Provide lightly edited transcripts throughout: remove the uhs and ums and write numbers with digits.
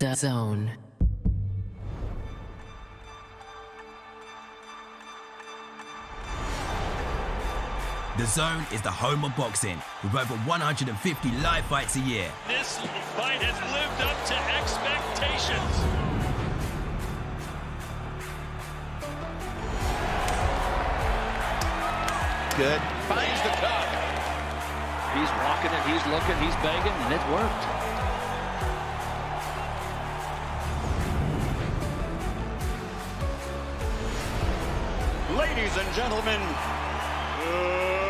DAZN. DAZN is the home of boxing, with over 150 live fights a year. This fight has lived up to expectations. Good. Finds the cup. He's walking it, he's looking, he's begging, and it's worked. Ladies and gentlemen,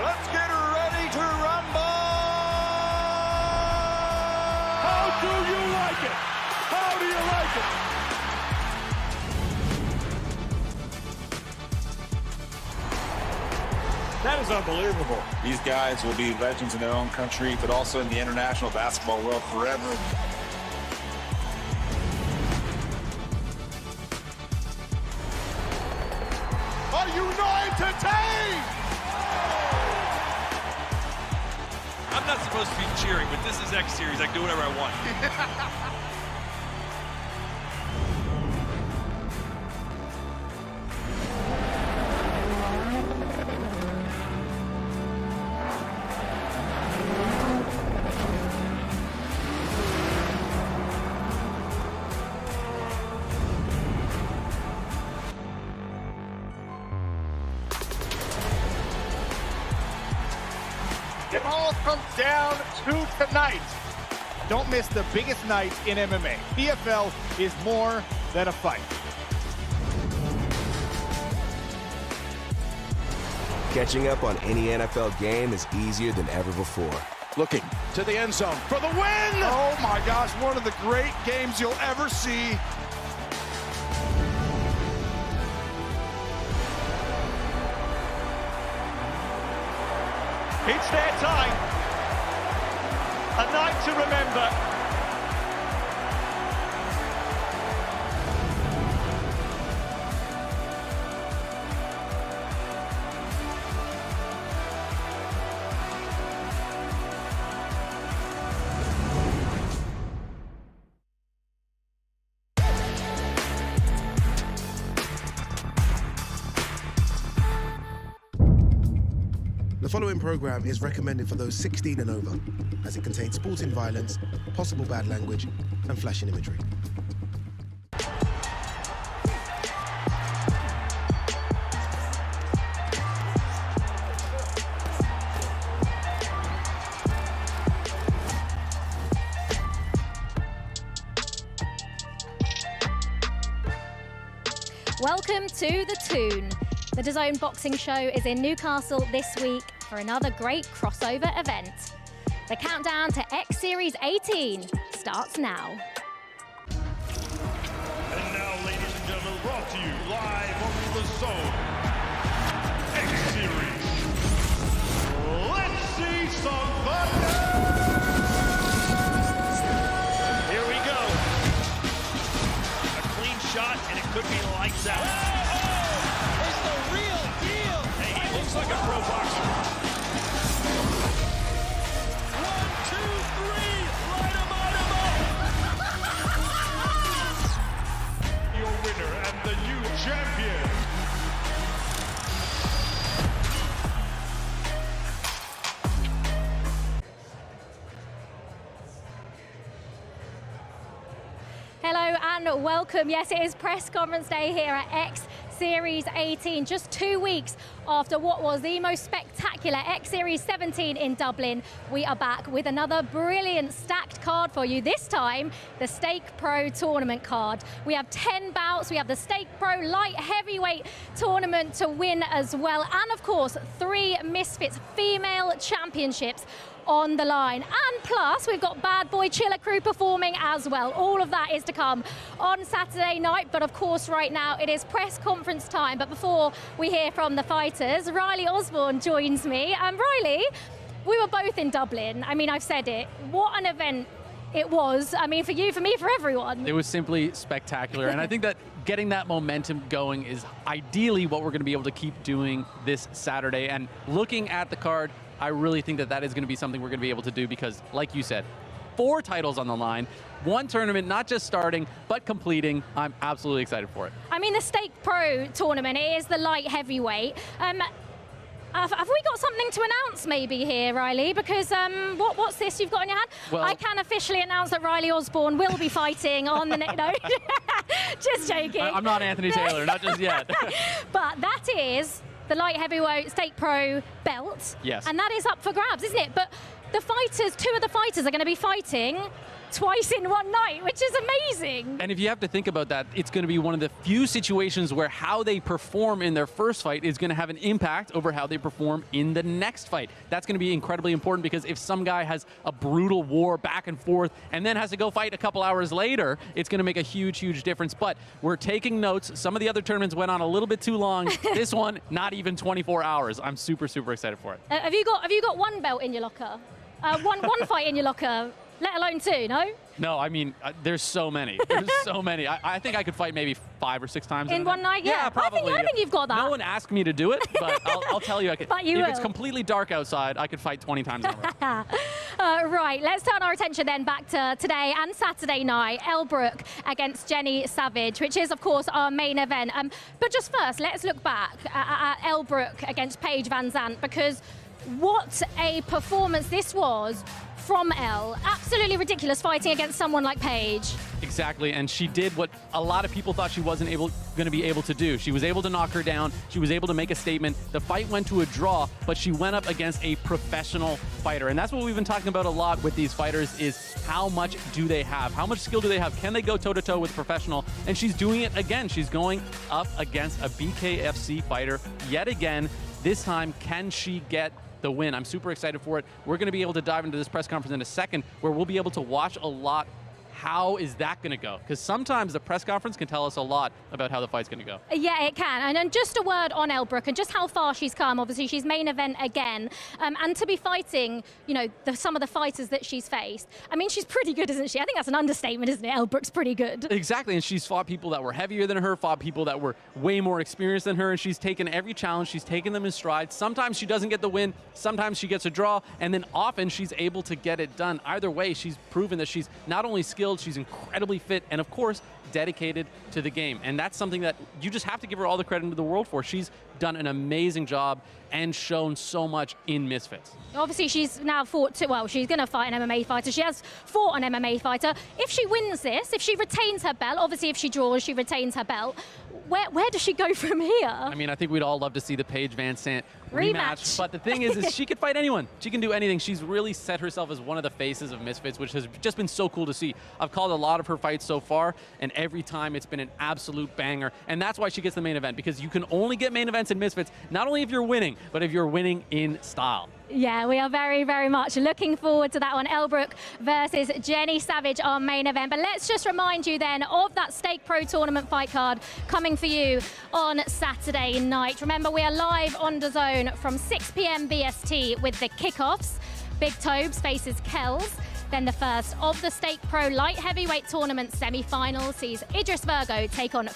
let's get ready to rumble! How do you like it? How do you like it? That is unbelievable. These guys will be legends in their own country, but also in the international basketball world forever. Are you not entertained? I'm not supposed to be cheering, but this is X Series. I can do whatever I want. It all comes down to tonight. Don't miss the biggest night in MMA. PFL is more than a fight. Catching up on any NFL game is easier than ever before. Looking to the end zone for the win! Oh my gosh, one of the great games you'll ever see. It's their time. A night to remember. The following program is recommended for those 16 and over, as it contains sporting violence, possible bad language, and flashing imagery. Welcome to The Toon. The DAZN boxing show is in Newcastle this week for another great crossover event. The countdown to X Series 18 starts now. And now, ladies and gentlemen, brought to you live on the zone. X Series. Let's see some thunder! Here we go. A clean shot, and it could be lights out. It's the real deal! Hey, he looks like a pro boxer. 1, 2, 3, light him up! Your winner and the new champion. Hello and welcome. Yes, it is press conference day here at X Series 18, just 2 weeks after what was the most spectacular X Series 17 in Dublin. We are back with another brilliant stacked card for you. This time, the Stake Pro tournament card. We have 10 bouts. We have the Stake Pro light heavyweight tournament to win as well. And of course, 3 Misfits female championships on the line. And plus, we've got Bad Boy Chiller Crew performing as well. All of that is to come on Saturday night. But of course, right now, it is press conference time. But before we hear from the fighters, Riley Osborne joins me. Riley, we were both in Dublin. I mean, I've said it. What an event it was. I mean, for you, for me, for everyone. It was simply spectacular. And I think that getting that momentum going is ideally what we're going to be able to keep doing this Saturday. And looking at the card, I really think that that is going to be something we're going to be able to do because, like you said, 4 titles on the line. 1 tournament, not just starting, but completing. I'm absolutely excited for it. I mean, the Stake Pro tournament, it is the light heavyweight. Have we got something to announce maybe here, Riley? Because what's this you've got in your hand? Well, I can officially announce that Riley Osborne will be fighting on the next. No, just joking. I'm not Anthony Taylor, not just yet. But that is the light heavyweight Stake Pro belt. Yes. And that is up for grabs, isn't it? But the fighters, 2 of the fighters are going to be fighting twice in one night, which is amazing. And if you have to think about that, it's going to be one of the few situations where how they perform in their first fight is going to have an impact over how they perform in the next fight. That's going to be incredibly important, because if some guy has a brutal war back and forth and then has to go fight a couple hours later, it's going to make a huge, huge difference. But we're taking notes. Some of the other tournaments went on a little bit too long. This one, not even 24 hours. I'm super, super excited for it. Have you got 1 belt in your locker? One fight in your locker? Let alone 2, no? No, I mean, there's so many. There's so many. I think I could fight maybe 5 or 6 times in one night. Yeah, probably. I think you've got that. No one asked me to do it, but I'll tell you I could. But you if will. It's completely dark outside, I could fight 20 times in a row. Right, let's turn our attention then back to today and Saturday night. ELLE Brooke against Jenny Savage, which is, of course, our main event. But just first, let's look back at ELLE Brooke against Paige Van Zandt, because what a performance this was from ELLE. Absolutely ridiculous, fighting against someone like Paige. Exactly, and she did what a lot of people thought she wasn't going to be able to do. She was able to knock her down. She was able to make a statement. The fight went to a draw, but she went up against a professional fighter. And that's what we've been talking about a lot with these fighters, is how much do they have? How much skill do they have? Can they go toe-to-toe with a professional? And she's doing it again. She's going up against a BKFC fighter yet again. This time, can she get the win? I'm super excited for it. We're going to be able to dive into this press conference in a second, where we'll be able to watch a lot. How is that going to go? Because sometimes the press conference can tell us a lot about how the fight's going to go. Yeah, it can. And then just a word on ELLE Brooke and just how far she's come. Obviously, she's main event again. And to be fighting, you know, some of the fighters that she's faced, I mean, she's pretty good, isn't she? I think that's an understatement, isn't it? ELLE Brooke's pretty good. Exactly, and she's fought people that were heavier than her, fought people that were way more experienced than her, and she's taken every challenge. She's taken them in stride. Sometimes she doesn't get the win. Sometimes she gets a draw, and then often she's able to get it done. Either way, she's proven that she's not only skilled, she's incredibly fit, and of course, dedicated to the game. And that's something that you just have to give her all the credit in the world for. She's done an amazing job and shown so much in Misfits. Obviously, she's now fought she's going to fight an MMA fighter. She has fought an MMA fighter. If she wins this, if she retains her belt, obviously if she draws, she retains her belt. Where does she go from here? I mean, I think we'd all love to see the Paige Van Zandt rematch. But the thing is she could fight anyone. She can do anything. She's really set herself as one of the faces of Misfits, which has just been so cool to see. I've called a lot of her fights so far, and every time it's been an absolute banger. And that's why she gets the main event, because you can only get main events in Misfits, not only if you're winning, but if you're winning in style. Yeah, we are very, very much looking forward to that one. ELLE Brooke versus Jenny Savage, our main event. But let's just remind you then of that Stake Pro Tournament fight card coming for you on Saturday night. Remember, we are live on DAZN from 6 p.m. BST with the kickoffs. Big Tobz faces Kelz. Then the first of the Stake Pro Light Heavyweight Tournament semi-final sees Idris Virgo take on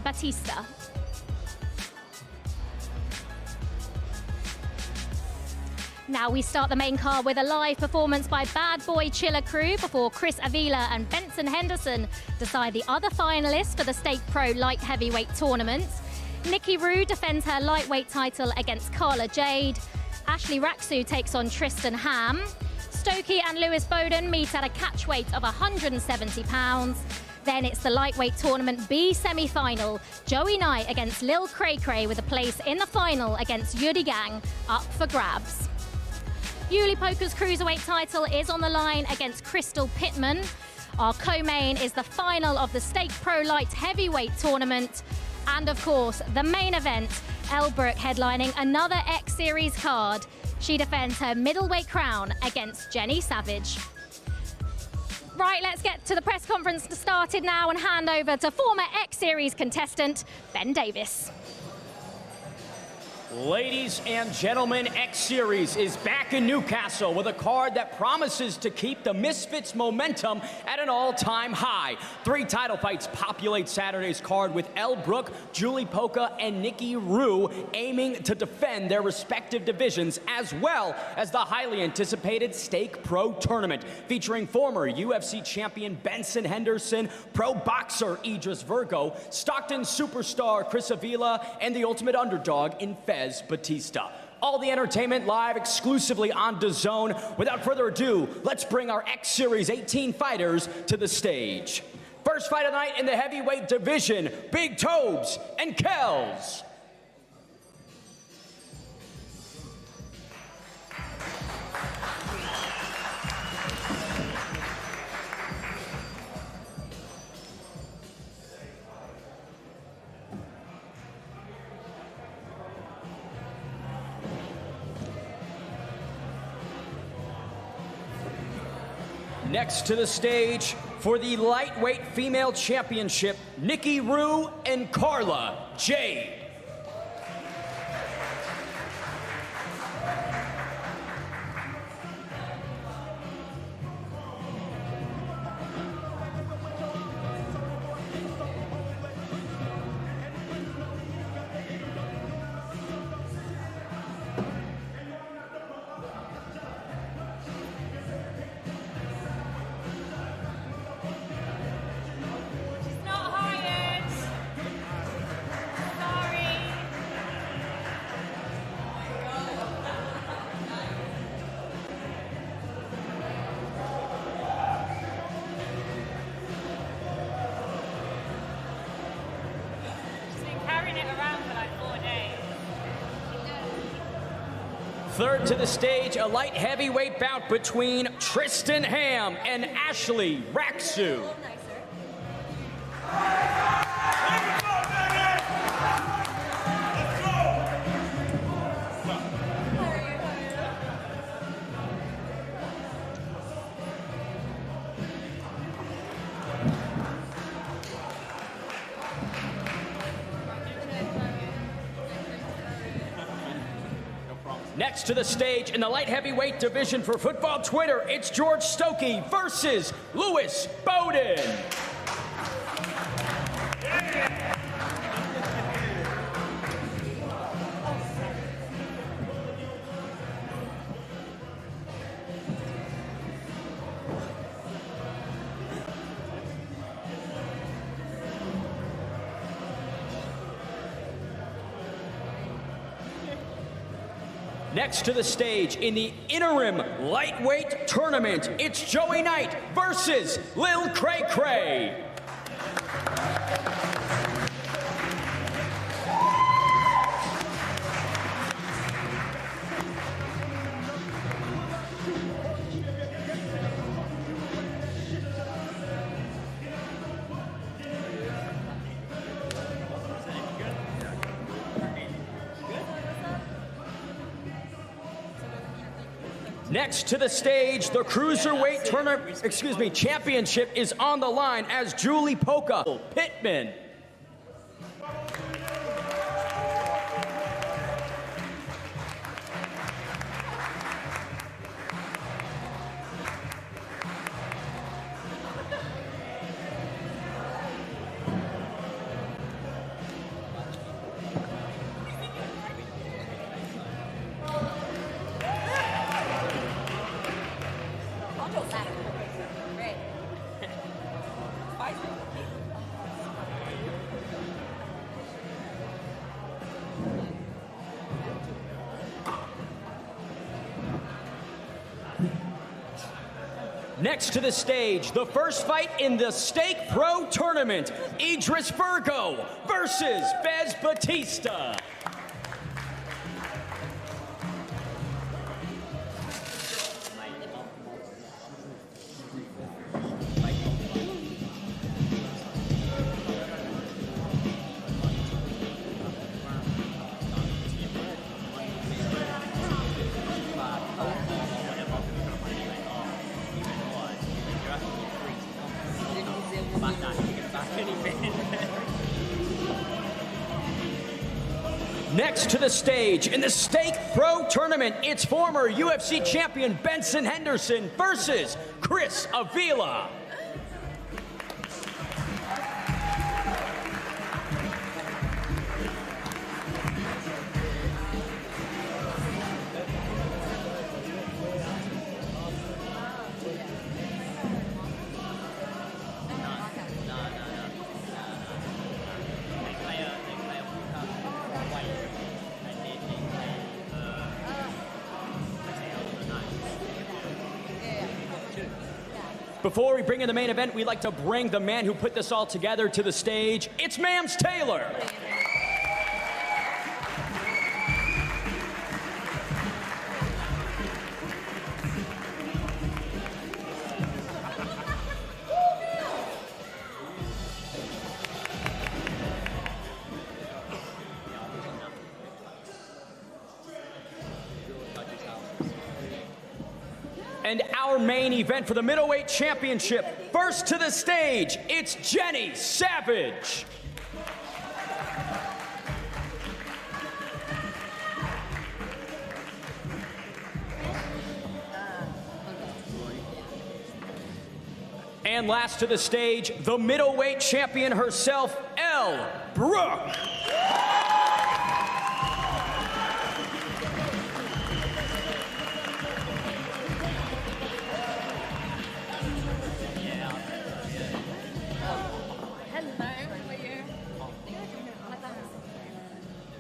Batista. Now we start the main card with a live performance by Bad Boy Chiller Crew before Chris Avila and Benson Henderson decide the other finalists for the Stake Pro Light Heavyweight Tournament. Nikki Rue defends her lightweight title against Carla Jade. Ashley Rak-Su takes on Tristan Hamm. Stokey and Lewis Bowden meet at a catch weight of 170 pounds. Then it's the lightweight tournament B semi-final. Joey Knight against Lil Cray with a place in the final against Yudi Gang up for grabs. Yuli Poca's cruiserweight title is on the line against Crystal Pitman. Our co-main is the final of the Stake Pro Light Heavyweight Tournament. And of course, the main event, ELLE Brooke headlining another X Series card. She defends her middleweight crown against Jenny Savage. Right, let's get to the press conference started now and hand over to former X Series contestant, Ben Davis. Ladies and gentlemen, X Series is back in Newcastle with a card that promises to keep the Misfits momentum at an all-time high. 3 title fights populate Saturday's card with ELLE, Brooke, Julie Poca, and Nikki aiming to defend their respective divisions, as well as the highly anticipated Stake Pro Tournament, featuring former UFC champion Benson Henderson, pro boxer Idris Virgo, Stockton superstar Chris Avila, and the ultimate underdog in Batista. All the entertainment live exclusively on DAZN. Without further ado, let's bring our X Series 18 fighters to the stage. First fight of the night in the heavyweight division, Big Tobz and Kelz. Next to the stage for the lightweight female championship, Nikki and Carla, Jade. Third to the stage, a light heavyweight bout between Tristan Hamm and Ashley Rak-Su. Next to the stage in the light heavyweight division for football Twitter, it's George Stokey versus Lewis Bowden. Next to the stage in the interim lightweight tournament, it's Joey Knight versus Lil Cray. Next to the stage, the cruiserweight championship is on the line as Julie Poca, Pitman. Next to the stage, the first fight in the Stake Pro Tournament, Idris Virgo versus Batista. Next to the stage in the Stake Pro Tournament, it's former UFC champion Benson Henderson versus Chris Avila. Before we bring in the main event, we'd like to bring the man who put this all together to the stage. It's Mams Taylor. And our main event for the middleweight championship. First to the stage, it's Jenny Savage. And last to the stage, the middleweight champion herself, ELLE, Brooke.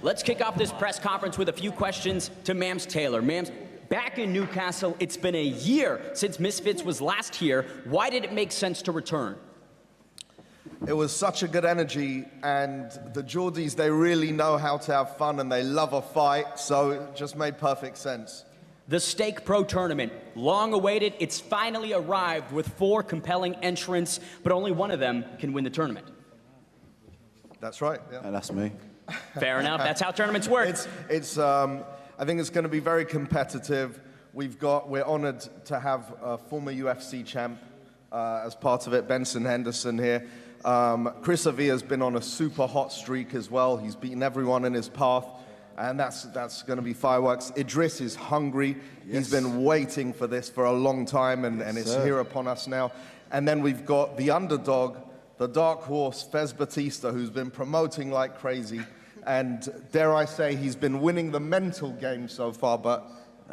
Let's kick off this press conference with a few questions to Mams Taylor. Mams, back in Newcastle, it's been a year since Misfits was last here. Why did it make sense to return? It was such a good energy, and the Geordies, they really know how to have fun and they love a fight, so it just made perfect sense. The Stake Pro Tournament, long awaited, it's finally arrived with 4 compelling entrants, but only one of them can win the tournament. That's right, yeah. And that's me. Fair enough, that's how tournaments work. I think it's going to be very competitive. We're honored to have a former UFC champ as part of it, Benson Henderson here. Chris Avila's been on a super hot streak as well. He's beaten everyone in his path, and that's going to be fireworks. Idris is hungry. Yes. He's been waiting for this for a long time, and it's here upon us now. And then we've got the underdog, the dark horse, Batista, who's been promoting like crazy. And dare I say, he's been winning the mental game so far, but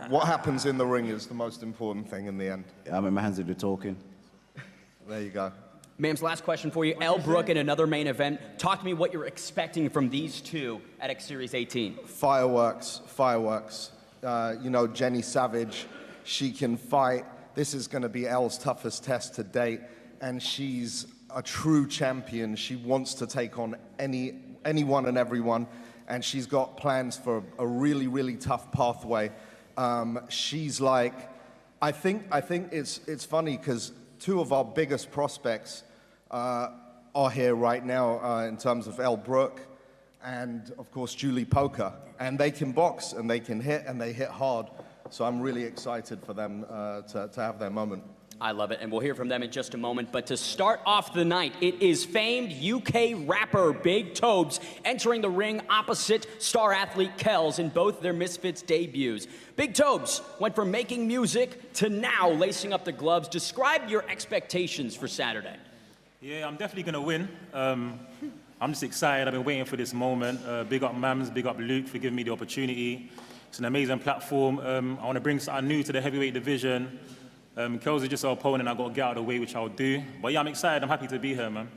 what happens in the ring is the most important thing in the end. Yeah, I'm in my hands if you're talking. There you go. Mams, last question for you. ELLE, Brooke in another main event. Talk to me what you're expecting from these two at X Series 18. Fireworks, fireworks. You know, Jenny Savage, she can fight. This is going to be ELLE's toughest test to date, and she's a true champion. She wants to take on anyone and everyone, and she's got plans for a really, really tough pathway. She's like, I think it's funny because 2 of our biggest prospects are here right now in terms of ELLE, Brooke, and of course Julie Poca, and they can box and they can hit and they hit hard. So I'm really excited for them to have their moment. I love it, and we'll hear from them in just a moment. But to start off the night, it is famed UK rapper Big Tobz entering the ring opposite star athlete Kelz in both their Misfits debuts. Big Tobz went from making music to now lacing up the gloves. Describe your expectations for Saturday. Yeah, I'm definitely going to win. I'm just excited. I've been waiting for this moment. Big up Mams, big up Luke for giving me the opportunity. It's an amazing platform. I want to bring something new to the heavyweight division. Kelz is just our opponent. I've got to get out of the way, which I'll do. But yeah, I'm excited. I'm happy to be here, man.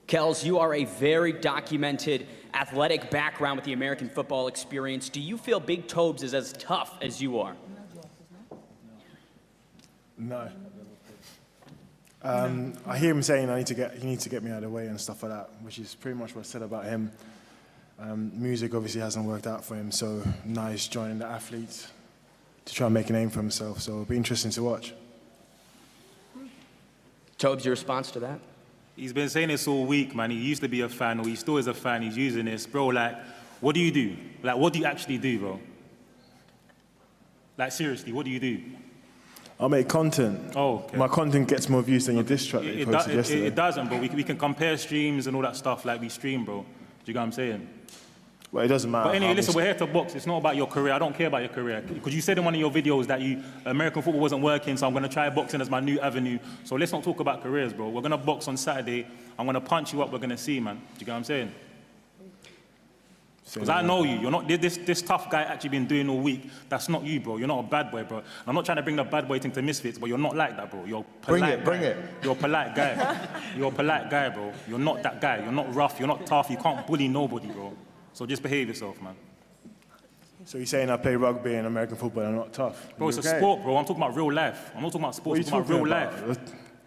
Kelz, you are a very documented athletic background with the American football experience. Do you feel Big Tobz is as tough as you are? No. I hear him saying he needs to get me out of the way and stuff like that, which is pretty much what I said about him. Music obviously hasn't worked out for him, so now he's joining the athletes to try and make a name for himself, so it'll be interesting to watch. Tobz, your response to that? He's been saying this all week, man. He used to be a fan, or he still is a fan. He's using this. Bro, like, what do you do? Like, what do you actually do, bro? Like, seriously, what do you do? I make content. Oh, okay. My content gets more views than your diss track that you posted yesterday. It doesn't, but we can compare streams and all that stuff like we stream, bro. Do you get what I'm saying? Well, it doesn't matter. But anyway, listen, we're here to box. It's not about your career. I don't care about your career. Because you said in one of your videos that American football wasn't working, so I'm going to try boxing as my new avenue. So let's not talk about careers, bro. We're going to box on Saturday. I'm going to punch you up. We're going to see, man. Do you get what I'm saying? Because I know you. You're not this tough guy actually been doing all week. That's not you, bro. You're not a bad boy, bro. I'm not trying to bring the bad boy thing to Misfits, but you're not like that, bro. You're polite. Bring it. You're a polite guy. You're a polite guy, bro. You're not that guy. You're not rough. You're not tough. You can't bully nobody, bro. So just behave yourself, man. So you're saying I play rugby and American football and I'm not tough? Bro, it's a sport, bro. I'm talking about real life. I'm not talking about sports. I'm talking about real life.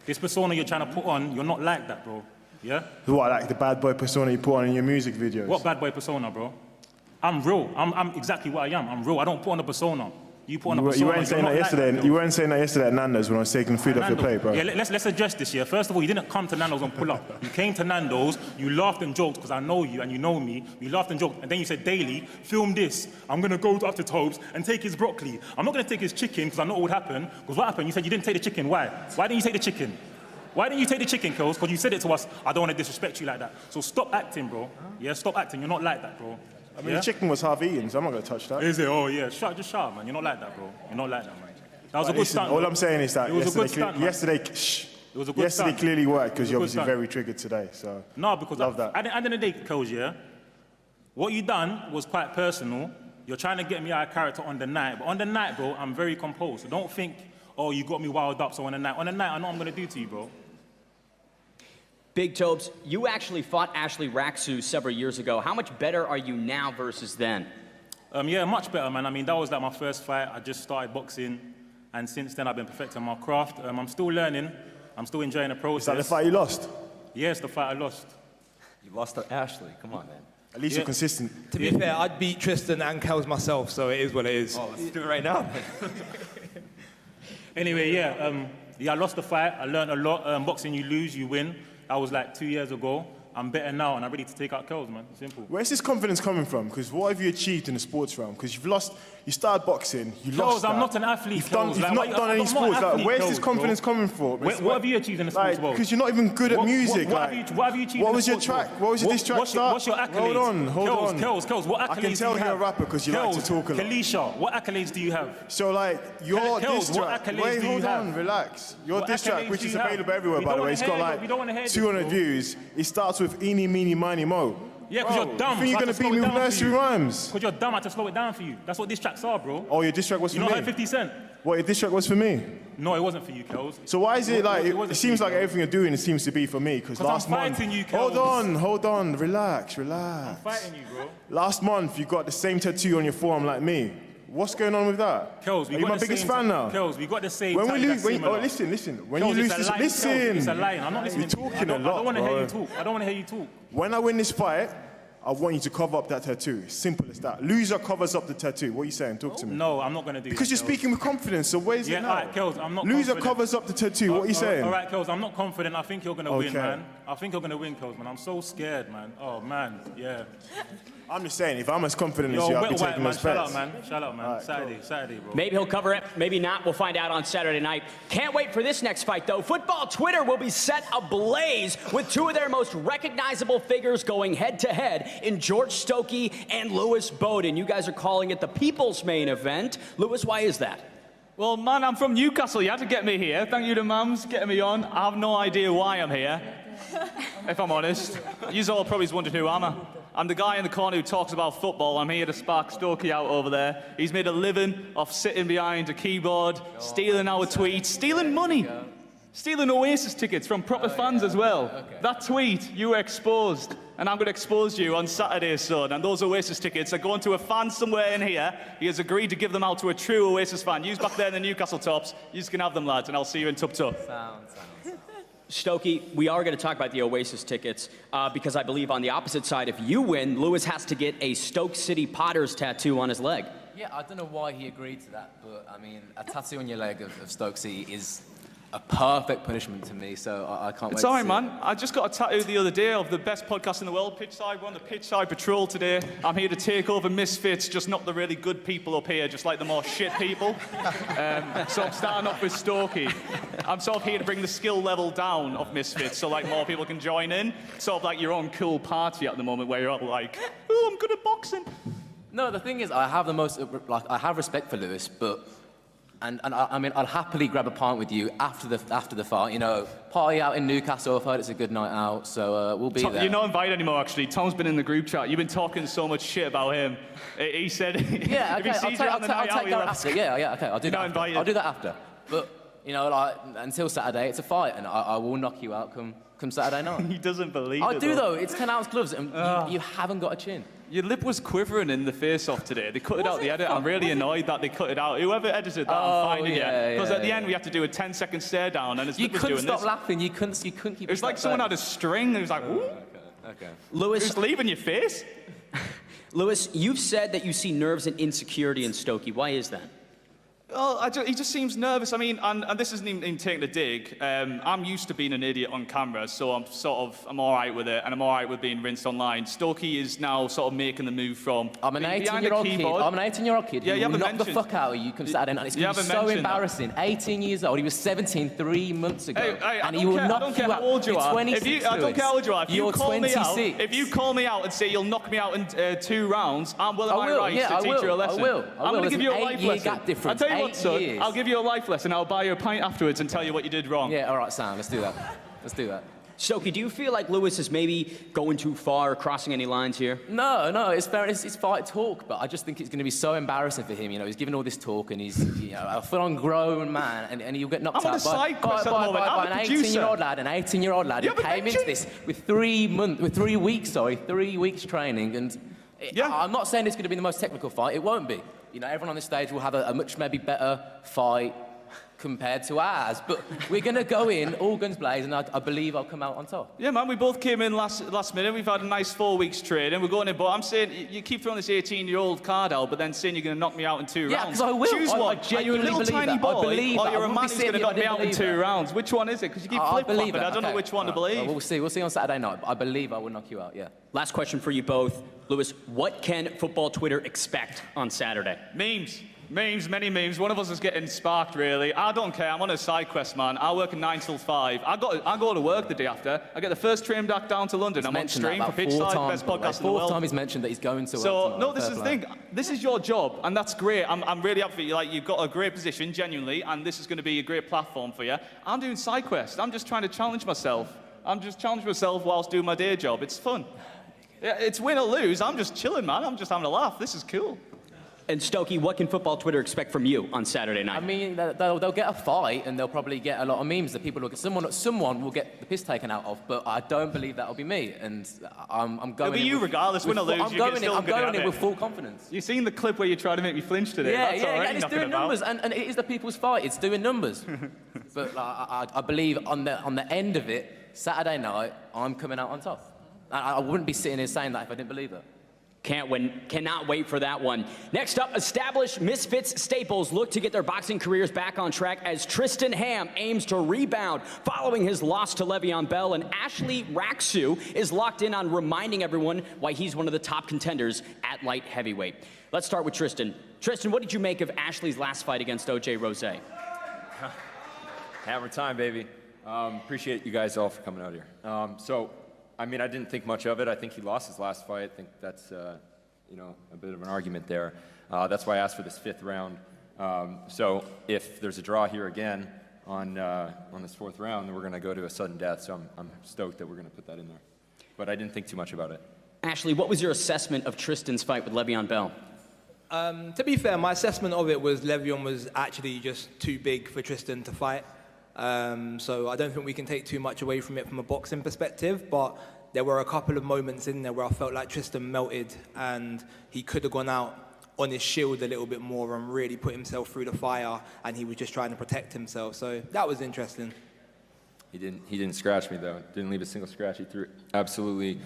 This persona you're trying to put on, you're not like that, bro. Yeah? What, like the bad boy persona you put on in your music videos? What bad boy persona, bro? I'm real. I'm exactly what I am. I'm real. I don't put on a persona. You put on a persona. You weren't saying that yesterday. You weren't saying that yesterday at Nando's when I was taking food off your plate, bro. Yeah, let's address this. Yeah. First of all, you didn't come to Nando's and pull up. You came to Nando's. You laughed and joked because I know you and you know me. You laughed and joked, and then you said, "Daily, film this. I'm gonna go up to Tobz and take his broccoli. I'm not gonna take his chicken because I know what would happen. Because what happened? You said you didn't take the chicken. Why? Why didn't you take the chicken? Why didn't you take the chicken, Kelz? Because you said it to us. I don't want to disrespect you like that. So stop acting, bro. Yeah, stop acting. You're not like that, bro. I mean, the chicken was half eaten, so I'm not going to touch that. Is it? Oh, yeah. Just shut up, man. You're not like that, bro. You're not like that, man. That was a good stunt. All I'm saying is that yesterday stunt. Clearly worked because you're obviously very triggered today. So no, because love that. At the end of the day, Kelz, yeah, what you done was quite personal. You're trying to get me out of character on the night. But on the night, bro, I'm very composed. So don't think, oh, you got me wild up. So on the night, I know what I'm going to do to you, bro. Big Tobz, you actually fought Rak-Su several years ago. How much better are you now versus then? Yeah, much better, man. I mean, that was like my first fight. I just started boxing, and since then I've been perfecting my craft. I'm still learning. I'm still enjoying the process. Is that the fight you lost? Yes, the fight I lost. You lost to Ashley. Come on, man. At least you're consistent. To be fair, I'd beat Tristan and Kelz myself, so it is what it is. Oh, let's do it right now. Anyway, yeah, I lost the fight. I learned a lot. Boxing, you lose, you win. That was like 2 years ago. I'm better now, and I'm ready to take out Kelz, man. Simple. Where's this confidence coming from? Because what have you achieved in the sports realm? Because you started boxing, you lost that. I'm not an athlete, You've not done any sports. Where's this confidence coming from? What have you achieved in the sports world? Because you're not even good at music. What have you achieved What was your track? What was your diss track start? What's your accolades? Hold on. Kelz, what accolades do you have? I can tell you're a rapper because you like to talk a lot. Kalisha, what accolades do you have? So, like, your diss track... Wait, hold on, relax. Your diss track, which is available everywhere, by the way, it's got like 200 views. It starts with eeny, meeny, miny, mo. Yeah, because you're dumb. You think you're going to beat me with nursery rhymes? Because you're dumb, I had to slow it down for you. That's what diss tracks are, bro. Oh, your diss track was for me? You not heard 50 Cent? What, your diss track was for me? No, it wasn't for you, Kelz. So why is it like, it seems like everything you're doing, it seems to be for me, because last month... I'm fighting you, Kelz. Hold on, relax. I'm fighting you, bro. Last month, you got the same tattoo on your forearm like me. What's going on with that? Kelz, are you my biggest fan now? Kelz, we got the same when we lose, listen. When you lose this, listen. It's a lie. I'm not listening. You're talking a lot, I don't want to hear you talk. I don't want to hear you talk. When I win this fight, I want you to cover up that tattoo. Simple as that. Loser covers up the tattoo. What are you saying? Talk to me. No, I'm not going to do that. Because you're speaking with confidence, so where's it now? All right, Kelz, I'm not Loser confident. covers up the tattoo. What are you saying? All right, Kelz, I'm not confident. I think you're going to win, man. I think you're going to win, Kelz, man. I'm so scared, man. Oh, man, yeah. I'm just saying, if I'm as confident as you, I'll be taking those bets. Shut up, man. Right, Saturday, bro. Maybe he'll cover it, maybe not. We'll find out on Saturday night. Can't wait for this next fight, though. Football Twitter will be set ablaze with two of their most recognizable figures going head-to-head in George Stokey and Lewis Bowden. You guys are calling it the People's Main Event. Lewis, why is that? Well, man, I'm from Newcastle. You had to get me here. Thank you to Mums getting me on. I have no idea why I'm here, if I'm honest. You all probably just wondered who I'm the guy in the corner who talks about football. I'm here to spark Stokey out over there. He's made a living off sitting behind a keyboard, stealing our tweets, stealing money, stealing Oasis tickets from proper fans as well. Okay. That tweet, you were exposed. And I'm going to expose you on Saturday, son. And those Oasis tickets are going to a fan somewhere in here. He has agreed to give them out to a true Oasis fan. You's back there in the Newcastle tops. You can have them, lads, and I'll see you in Tub Tub. Sounds. Stokey, we are going to talk about the Oasis tickets because I believe on the opposite side, if you win, Lewis has to get a Stoke City Potters tattoo on his leg. Yeah, I don't know why he agreed to that, but I mean, a tattoo on your leg of Stoke City is a perfect punishment to me, so I can't wait It's to all right, see man. it. I just got a tattoo the other day of the best podcast in the world, Pitchside. We're on the Pitchside Patrol today. I'm here to take over Misfits, just not the really good people up here, just like the more shit people. So I'm starting off with Stokey. I'm sort of here to bring the skill level down of Misfits, so like more people can join in. Sort of like your own cool party at the moment, where you're all like, oh, I'm good at boxing. No, the thing is, I have the most, like, I have respect for Lewis, but, and I mean, I'll happily grab a pint with you after the fight, you know, party out in Newcastle. I've heard it's a good night out, so we'll be there. You're not invited anymore, actually. Tom's been in the group chat. You've been talking so much shit about him. He said, Yeah, okay, if he sees you on the night out, that after. Yeah, okay, I'll do that. Invited. I'll do that after. But you know, like until Saturday, it's a fight, and I will knock you out come Saturday night. He doesn't believe it. I do though. It's 10-ounce gloves, and you haven't got a chin. Your lip was quivering in the face-off today. They cut it out the edit. I'm really annoyed that they cut it out. Whoever edited that, I'm finding it. Because at the end, we had to do a 10-second stare down, and his lip was doing this. You couldn't stop laughing. You couldn't keep it was like someone had a string, and it was like, ooh. Okay. Lewis, it was leaving your face. Lewis, you've said that you see nerves and insecurity in Stokey. Why is that? Well, he just seems nervous. I mean, and this isn't even taking a dig. I'm used to being an idiot on camera, so I'm all right with it, and I'm all right with being rinsed online. Stokey is now sort of making the move from I'm an 18-year-old kid. I'm an 18-year-old kid. Yeah, you haven't knock the mentioned. fuck out of you come Saturday night. It's going to be so embarrassing. 18 years old. He was 17 3 months ago. Hey, and he will knock I don't care you how out. old you You're are. 26, I don't care how old you are. If You're you call 26. me out, if you call me out and say you'll knock me out in 2 rounds, I'm well in my rights to teach you a lesson. I will. I'm going to give you a life 8-year lesson. gap difference. I'll tell you what, son. years. I'll give you a life lesson. I'll buy you a pint afterwards and tell you what you did wrong. Yeah, all right, Sam. Let's do that. Let's do that. Stokey, do you feel like Lewis is maybe going too far or crossing any lines here? No, it's fair. It's fight talk, but I just think it's going to be so embarrassing for him. You know, he's giving all this talk, and he's a full-on grown man, and he'll get knocked out by an 18-year-old lad. An 18-year-old lad who came into this with 3 weeks training, and I'm not saying it's going to be the most technical fight. It won't be. You know, everyone on this stage will have a much maybe better fight compared to ours, but we're going to go in all guns blazing, and I believe I'll come out on top. Yeah, man, we both came in last minute. We've had a nice 4 weeks training. We're going in, but I'm saying you keep throwing this 18-year-old card out, but then saying you're going to knock me out in 2 rounds. Yeah, because I will. Choose one. I genuinely are you a little tiny boy, or you're a man who's going to knock me out in 2 rounds? Which one is it? Because you keep flip-flopping. I don't know which one to believe. Well, we'll see. We'll see on Saturday night. I believe I will knock you out, yeah. Last question for you both. Lewis, what can football Twitter expect on Saturday? Memes, many memes. One of us is getting sparked, really. I don't care. I'm on a side quest, man. I work at 9 till 5. I go to work the day after. I get the first train back down to London. I'm on stream for Pitchside, best podcast in the world. Fourth time he's mentioned that he's going to work tomorrow. No, this is the thing. This is your job, and that's great. I'm really up for you. Like, you've got a great position, genuinely, and this is going to be a great platform for you. I'm doing side quest. I'm just trying to challenge myself. I'm just challenging myself whilst doing my day job. It's fun. Yeah, it's win or lose. I'm just chilling, man. I'm just having a laugh. This is cool. And Stokey, what can football Twitter expect from you on Saturday night? I mean, they'll get a fight, and they'll probably get a lot of memes that people will get. Someone will get the piss taken out of, but I don't believe that'll be me. And I'm going. It'll be you regardless, win or lose. I'm going in with full confidence. You've seen the clip where you try to make me flinch today. Yeah, it's doing numbers, and it is the people's fight. It's doing numbers. But I believe on the end of it, Saturday night, I'm coming out on top. I wouldn't be sitting here saying that if I didn't believe it. Cannot wait for that one. Next up, established Misfits staples look to get their boxing careers back on track as Tristan Hamm aims to rebound following his loss to Le'Veon Bell, and Rak-Su is locked in on reminding everyone why he's one of the top contenders at light heavyweight. Let's start with Tristan. Tristan, what did you make of Ashley's last fight against OJ Rose? Hammer time, baby. Appreciate you guys all for coming out here. I mean, I didn't think much of it. I think he lost his last fight. I think that's, a bit of an argument there. That's why I asked for this 5th round. So if there's a draw here again on this 4th round, then we're going to go to a sudden death. So I'm stoked that we're going to put that in there. But I didn't think too much about it. Ashley, what was your assessment of Tristan's fight with Le'Veon Bell? To be fair, my assessment of it was Le'Veon was actually just too big for Tristan to fight. So I don't think we can take too much away from it from a boxing perspective, but there were a couple of moments in there where I felt like Tristan melted and he could have gone out on his shield a little bit more and really put himself through the fire, and he was just trying to protect himself. So that was interesting. He didn't scratch me, though. Didn't leave a single scratch. He threw absolutely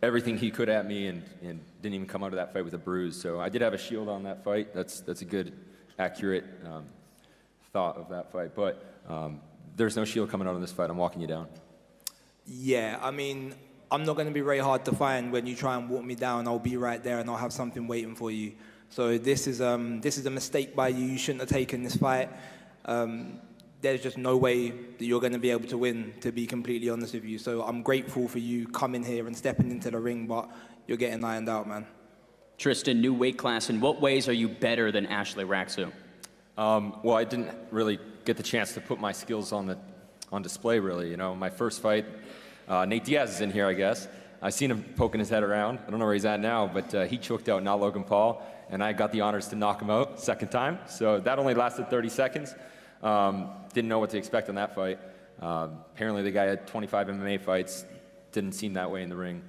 everything he could at me and didn't even come out of that fight with a bruise. So I did have a shield on that fight. That's a good, accurate thought of that fight. But there's no shield coming out of this fight. I'm walking you down. Yeah, I mean, I'm not going to be very hard to find. When you try and walk me down, I'll be right there and I'll have something waiting for you. So this is a mistake by you. You shouldn't have taken this fight. There's just no way that you're going to be able to win, to be completely honest with you. So I'm grateful for you coming here and stepping into the ring, but you're getting ironed out, man. Tristan, new weight class. In what ways are you better than Ashley Rak-Su? Well, I didn't really get the chance to put my skills on display, really. You know, my first fight, Nate Diaz is in here, I guess. I seen him poking his head around. I don't know where he's at now, but he choked out not Logan Paul, and I got the honors to knock him out second time. So that only lasted 30 seconds. Didn't know what to expect on that fight. Apparently the guy had 25 MMA fights. Didn't seem that way in the ring.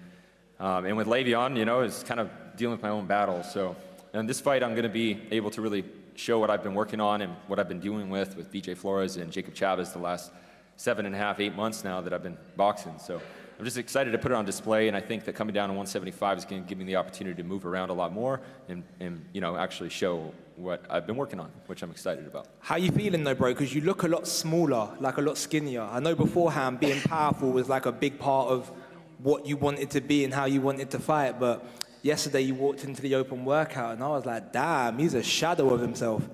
And with Le'Veon, you know, it's kind of dealing with my own battle. So in this fight, I'm going to be able to really show what I've been working on and what I've been dealing with BJ Flores and Jacob Chavez the last 7.5, 8 months now that I've been boxing. So I'm just excited to put it on display, and I think that coming down to 175 is going to give me the opportunity to move around a lot more and you know, actually show what I've been working on, which I'm excited about. How you feeling though, bro? Because you look a lot smaller, like a lot skinnier. I know beforehand being powerful was like a big part of what you wanted to be and how you wanted to fight, but yesterday you walked into the open workout and I was like, damn, he's a shadow of himself.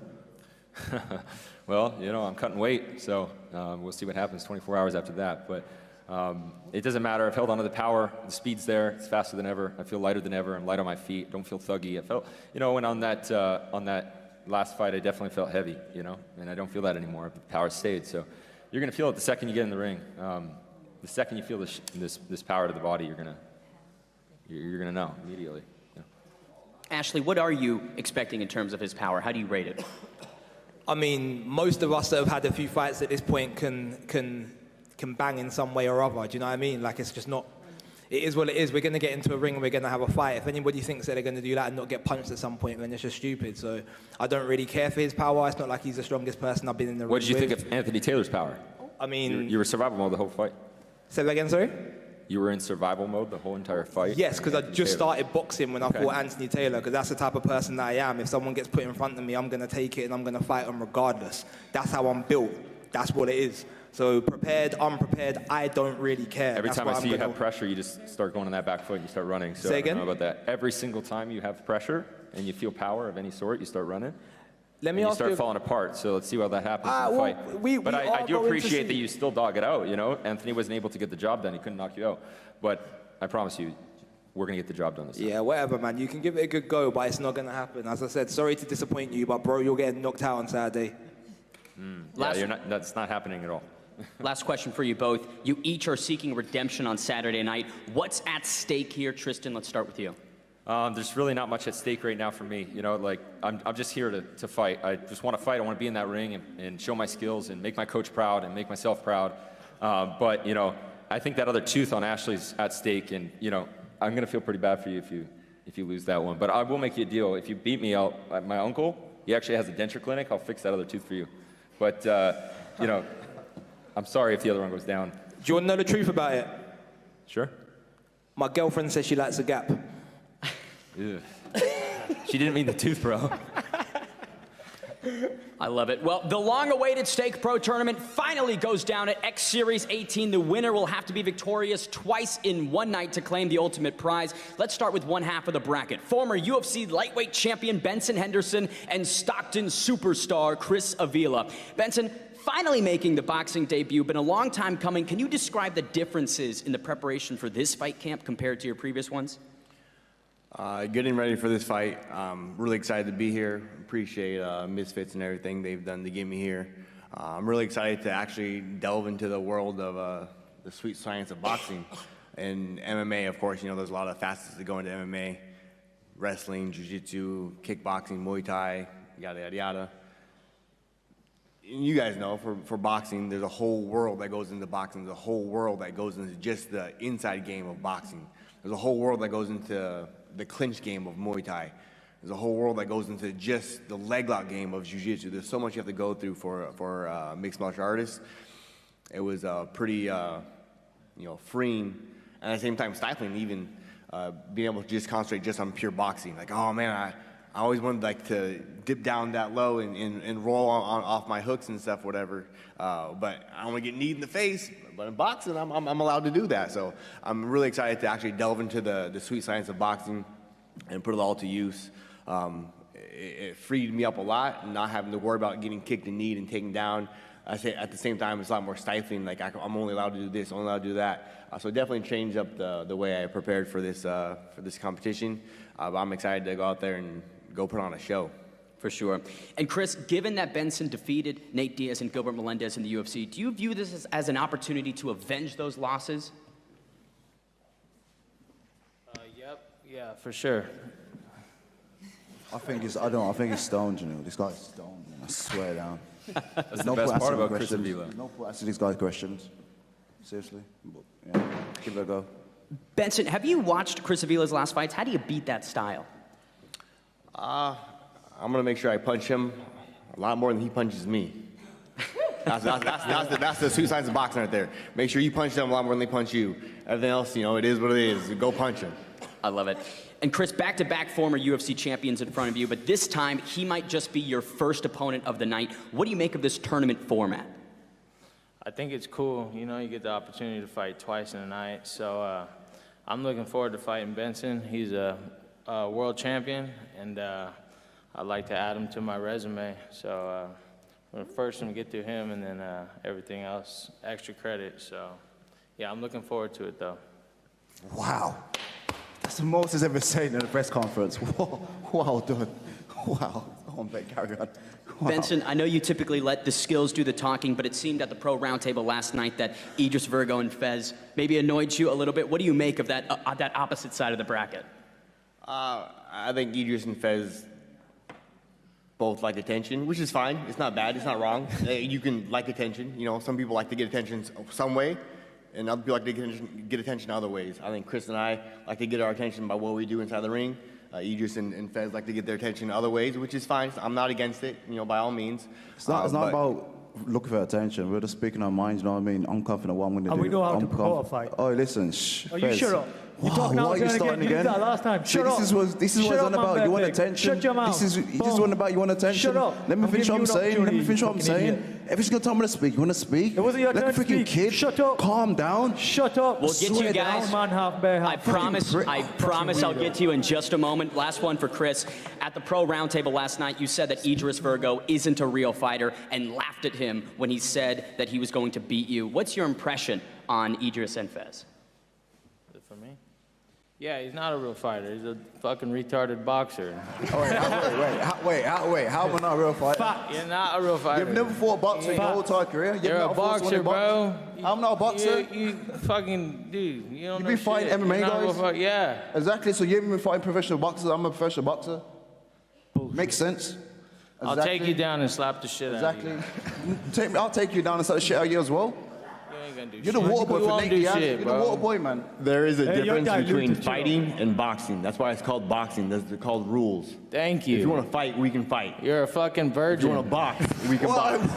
Well, you know, I'm cutting weight, so we'll see what happens 24 hours after that. But it doesn't matter. I've held onto the power. The speed's there. It's faster than ever. I feel lighter than ever. I'm light on my feet. Don't feel thuggy. I felt, you know, when on that last fight, I definitely felt heavy, you know, and I don't feel that anymore. The power stayed. So you're going to feel it the second you get in the ring. The second you feel this power to the body, you're gonna know immediately. Yeah. Ashley, what are you expecting in terms of his power? How do you rate it? I mean, most of us that have had a few fights at this point can bang in some way or other. Do you know what I mean? Like, it's just not. It is what it is. We're going to get into a ring and we're going to have a fight. If anybody thinks that they're going to do that and not get punched at some point, then it's just stupid. So I don't really care for his power. It's not like he's the strongest person I've been in the ring with. What did you think of Anthony Taylor's power? I mean, you were survival mode the whole fight. Say that again, sorry? You were in survival mode the whole entire fight? Yes, because I just started boxing when I fought Anthony Taylor, because that's the type of person that I am. If someone gets put in front of me, I'm going to take it and I'm going to fight them regardless. That's how I'm built. That's what it is. So prepared, unprepared, I don't really care. Every time I see you have pressure, you just start going on that back foot and you start running. So Say again? I don't know about that. Every single time you have pressure and you feel power of any sort, you start running. Let me and ask you start falling apart, so let's see how that happens in the fight. But I do appreciate that you still dog it out, you know? Anthony wasn't able to get the job done. He couldn't knock you out. But I promise you, we're going to get the job done this time. Yeah, whatever, man. You can give it a good go, but it's not going to happen. As I said, sorry to disappoint you, but, bro, you're getting knocked out on Saturday. Yeah, that's not happening at all. Last question for you both. You each are seeking redemption on Saturday night. What's at stake here? Tristan, let's start with you. There's really not much at stake right now for me. You know, like, I'm just here to fight. I just want to fight. I want to be in that ring and show my skills and make my coach proud and make myself proud. But, you know, I think that other tooth on Ashley's at stake, and, you know, I'm going to feel pretty bad for you if you lose that one. But I will make you a deal. If you beat me out, my uncle, he actually has a denture clinic. I'll fix that other tooth for you. But, you know, I'm sorry if the other one goes down. Do you want to know the truth about it? Sure. My girlfriend says she likes a gap. Ugh. She didn't mean the tooth, bro. I love it. Well, the long-awaited Stake Pro Tournament finally goes down at X Series 18. The winner will have to be victorious twice in one night to claim the ultimate prize. Let's start with one half of the bracket. Former UFC lightweight champion Benson Henderson and Stockton superstar Chris Avila. Benson, finally making the boxing debut, been a long time coming. Can you describe the differences in the preparation for this fight camp compared to your previous ones? Getting ready for this fight, really excited to be here. Appreciate MISFITS and everything they've done to get me here. I'm really excited to actually delve into the world of the sweet science of boxing. And MMA, of course, you know, there's a lot of facets that go into MMA. Wrestling, jiu-jitsu, kickboxing, Muay Thai, yada, yada, yada. And you guys know, for boxing, there's a whole world that goes into boxing. There's a whole world that goes into just the inside game of boxing. There's a whole world that goes into the clinch game of Muay Thai. There's a whole world that goes into just the leg lock game of Jiu-Jitsu. There's so much you have to go through for mixed martial artists. It was pretty, you know, freeing, and at the same time stifling, even being able to just concentrate just on pure boxing. Like, oh man, I always wanted like to dip down that low and roll off my hooks and stuff, whatever. But I don't want to get kneed in the face. But in boxing, I'm allowed to do that. So I'm really excited to actually delve into the sweet science of boxing and put it all to use. It freed me up a lot, not having to worry about getting kicked and kneed and taken down. I say at the same time, it's a lot more stifling. Like I'm only allowed to do this, only allowed to do that. So it definitely changed up the way I prepared for this competition. But I'm excited to go out there and go put on a show. For sure. And Chris, given that Benson defeated Nate Diaz and Gilbert Melendez in the UFC, do you view this as an opportunity to avenge those losses? Yeah, for sure. I think it's stoned, you know. This guy's stoned, man. I swear down. That's the best part about Chris Avila. No point asking these guys questions. Seriously. But, yeah, give it a go. Benson, have you watched Chris Avila's last fights? How do you beat that style? I'm gonna make sure I punch him a lot more than he punches me. That's the two sides of boxing right there. Make sure you punch them a lot more than they punch you. Everything else, you know, it is what it is. Go punch him. I love it. And Chris, back-to-back former UFC champions in front of you, but this time he might just be your first opponent of the night. What do you make of this tournament format? I think it's cool. You know, you get the opportunity to fight twice in a night. So I'm looking forward to fighting Benson. He's a world champion, and I'd like to add him to my resume. So first I'm gonna get through him, and then everything else, extra credit. So yeah, I'm looking forward to it though. Wow. That's the most he's ever said in a press conference. Whoa, well done. Wow. Go on, Ben, carry on. Wow. Benson, I know you typically let the skills do the talking, but it seemed at the pro roundtable last night that Idris, Virgo, and Fez maybe annoyed you a little bit. What do you make of that opposite side of the bracket? I think Idris and Fez both like attention, which is fine. It's not bad. It's not wrong. You can like attention. You know, some people like to get attention some way, and other people like to get attention other ways. I think Chris and I like to get our attention by what we do inside the ring. Idris and Fez like to get their attention other ways, which is fine. I'm not against it, you know, by all means. It's not about looking for attention. We're just speaking our minds, you know what I mean? I'm confident what I'm going to do. And we know how to promote a fight. Oh, listen, shh. Oh, you shut up. You talk now, what are you starting again? You did that last time. Shut up. This is what it's on about. You want attention. Shut your mouth. This is what about. You want attention. Shut up. Let me finish what I'm saying. Let me finish what I'm saying. Every single time I'm going to speak, you want to speak? It wasn't your turn to speak. Kid. Shut up. Calm down. Shut up. We'll get you guys. I promise I'll get to you in just a moment. Last one for Chris. At the pro roundtable last night, you said that Idris Virgo isn't a real fighter and laughed at him when he said that he was going to beat you. What's your impression on Idris and Fez? For me? Yeah, he's not a real fighter. He's a fucking retarded boxer. Wait, how am I not a real fighter? You're not a real fighter. You've never fought boxing in your whole entire career? You're a boxer, bro. I'm not a boxer. You fucking dude. You don't know been fighting MMA guys? Yeah. Exactly, so you haven't been fighting professional boxers. I'm a professional boxer. Bullshit. Makes sense. Exactly. I'll take you down and slap the shit out of you. I'll take you down and slap the shit out of you as well. You're the water boy for Nate Diaz. You're the water boy, man. There is a difference between fighting and boxing. That's why it's called boxing. They're called rules. Thank you. If you want to fight, we can fight. You're a fucking virgin. If you want to box, we can box.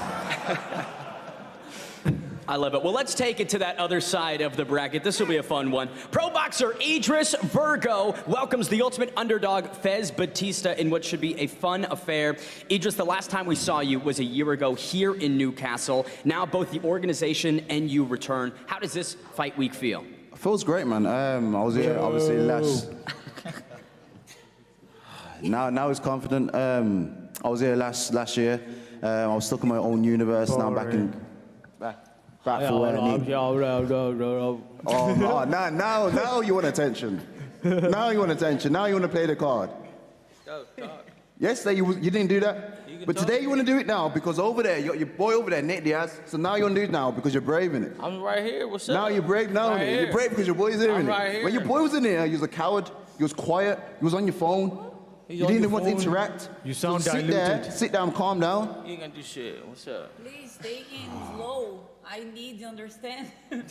I love it. Well, let's take it to that other side of the bracket. This will be a fun one. Pro boxer Idris Virgo welcomes the ultimate underdog Fez Batista in what should be a fun affair. Idris, the last time we saw you was a year ago here in Newcastle. Now both the organization and you return. How does this fight week feel? It feels great, man. I was here obviously last. now it's confident. I was here last year. I was stuck in my own universe. Now I'm back in. Back for where I need. Now you want attention. Now you want attention. Now you want to play the card. Yesterday you didn't do that. But today you want to do it now because over there, your boy over there, Nate Diaz. So now you want to do it now because you're brave in it. I'm right here. What's up? Now you're brave now. Right you're brave because your boy's there in right it. Here. When your boy was in there, he was a coward. He was quiet. He was on your phone. You didn't even want to interact. You sound diluted. Sit down, calm down. You ain't gonna do shit. What's up? Please take it slow. I need to understand. It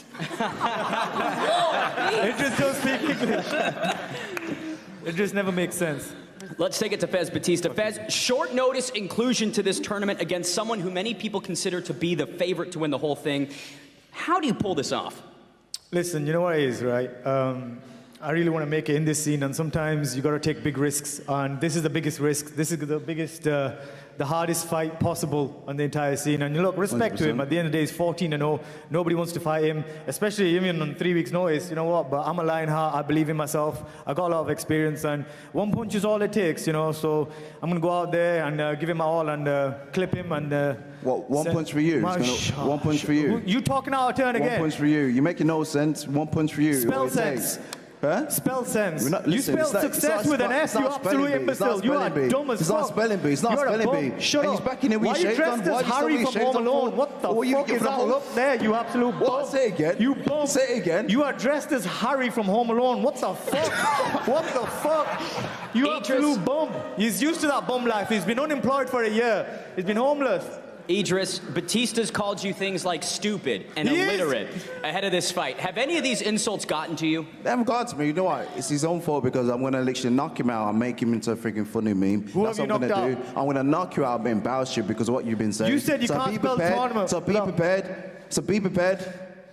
just don't speak English. It just never makes sense. Let's take it to Fez Batista. Fez, short notice inclusion to this tournament against someone who many people consider to be the favorite to win the whole thing. How do you pull this off? Listen, you know what it is, right? I really want to make it in this scene, and sometimes you got to take big risks, and this is the biggest risk. This is the biggest, the hardest fight possible on the entire scene. And look, respect 100%. To him. At the end of the day, he's 14-0. Nobody wants to fight him, especially even on 3 weeks' notice. You know what? But I'm a Lionheart. I believe in myself. I got a lot of experience, and one punch is all it takes. You know, so I'm gonna go out there and give him my all and clip him and. What? One punch for you? One punch for you. You talking out of turn again? One punch for you. You're making no sense. One punch for you. Spell sense. Huh? Spell sense. You spell success with an S, you absolute imbecile. You are dumb as fuck. It's not spelling bee. It's not spelling bee. Shut up. He's backing it with Why are you dressed as Harry from Home Alone? What the fuck is that look there, you absolute bum? What? Say it again. You bum. Say it again. You are dressed as Harry from Home Alone. What the fuck? What the fuck? You absolute bum. He's used to that bum life. He's been unemployed for a year. He's been homeless. Idris, Batista's called you things like stupid and illiterate ahead of this fight. Have any of these insults gotten to you? They haven't gotten to me. You know what? It's his own fault because I'm going to literally knock him out and make him into a freaking funny meme. That's what I'm going to do. I'm going to knock you out and embarrass you because of what you've been saying. You said you can't spell tournament. So be prepared. So be prepared.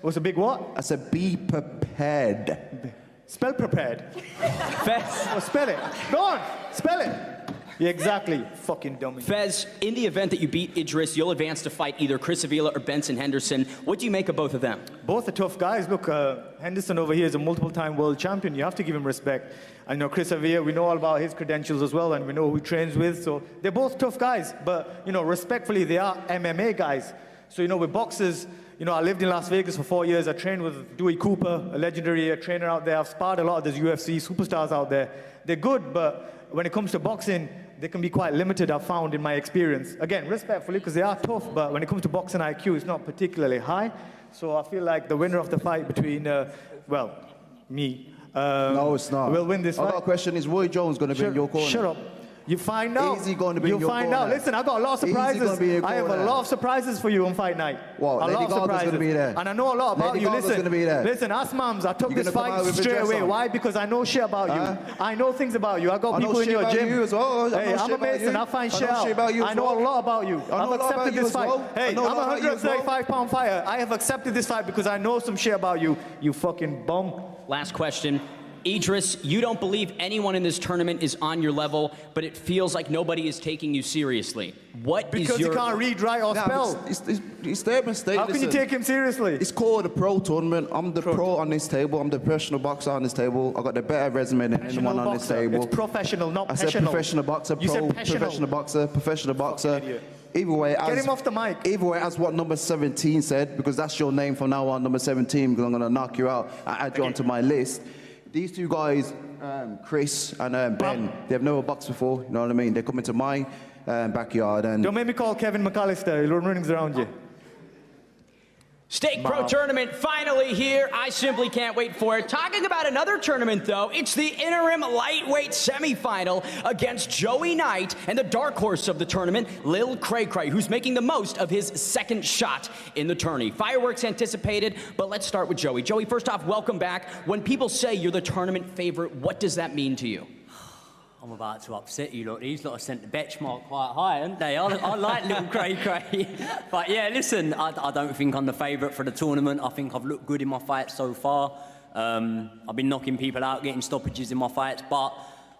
What's a big what? I said be prepared. Spell prepared. Oh, spell it. Go on. Spell it. Yeah, exactly. Fucking dummy. Fez, in the event that you beat Idris, you'll advance to fight either Chris Avila or Benson Henderson. What do you make of both of them? Both are tough guys. Look, Henderson over here is a multiple-time world champion. You have to give him respect. I know Chris Avila, we know all about his credentials as well, and we know who he trains with. So they're both tough guys. But, you know, respectfully, they are MMA guys. So, you know, with boxers, you know, I lived in Las Vegas for 4 years. I trained with Dewey Cooper, a legendary trainer out there. I've sparred a lot of those UFC superstars out there. They're good, but when it comes to boxing, they can be quite limited, I've found in my experience. Again, respectfully, because they are tough, but when it comes to boxing IQ, it's not particularly high. So I feel like the winner of the fight between, well, me, no, it's not. will win this fight. I got a question. Is Roy Jones going to be in your corner? Shut up. You find out. Is he going to be in your corner? You'll find out. Listen, I got a lot of surprises. I have a lot of surprises for you on fight night. What? Lady Gaga's going to be there. And I know a lot about Lady you. Gaga's going to be there. Listen, ask Mams. I took this fight straight away. Why? Because I know shit about you. I know things about you. I got people in your gym. You as well. Hey, I'm a Mason. I find shit out. I know a lot about you. I've accepted this fight. Hey, I'm a 135-pound fighter. I have accepted this fight because I know some shit about you. You fucking bum. Last question. Idris, you don't believe anyone in this tournament is on your level, but it feels like nobody is taking you seriously. What is your... Because you can't read, write, or spell. It's their mistake. How can you take him seriously? It's called a pro tournament. I'm the pro on this table. I'm the professional boxer on this table. I got the better resume than anyone on this table. It's professional, not passional. I said professional boxer, professional boxer. Either way, get him off the mic. Either way, as what number 17 said, because that's your name from now on, number 17, because I'm going to knock you out. I add you onto my list. These two guys, Chris and Ben, they've never boxed before, you know what I mean? They come into my backyard and... Don't make me call Kevin McAllister, he'll run rings around you. Steak Pro Tournament finally here. I simply can't wait for it. Talking about another tournament, though, it's the interim lightweight semifinal against Joey Knight and the dark horse of the tournament, Lil Cray, who's making the most of his second shot in the tourney. Fireworks anticipated, but let's start with Joey. Joey, first off, welcome back. When people say you're the tournament favorite, what does that mean to you? I'm about to upset you lot. These lot have sent the benchmark quite high, haven't they? I like little Cray. But yeah, listen, I don't think I'm the favourite for the tournament. I think I've looked good in my fights so far. I've been knocking people out, getting stoppages in my fights, but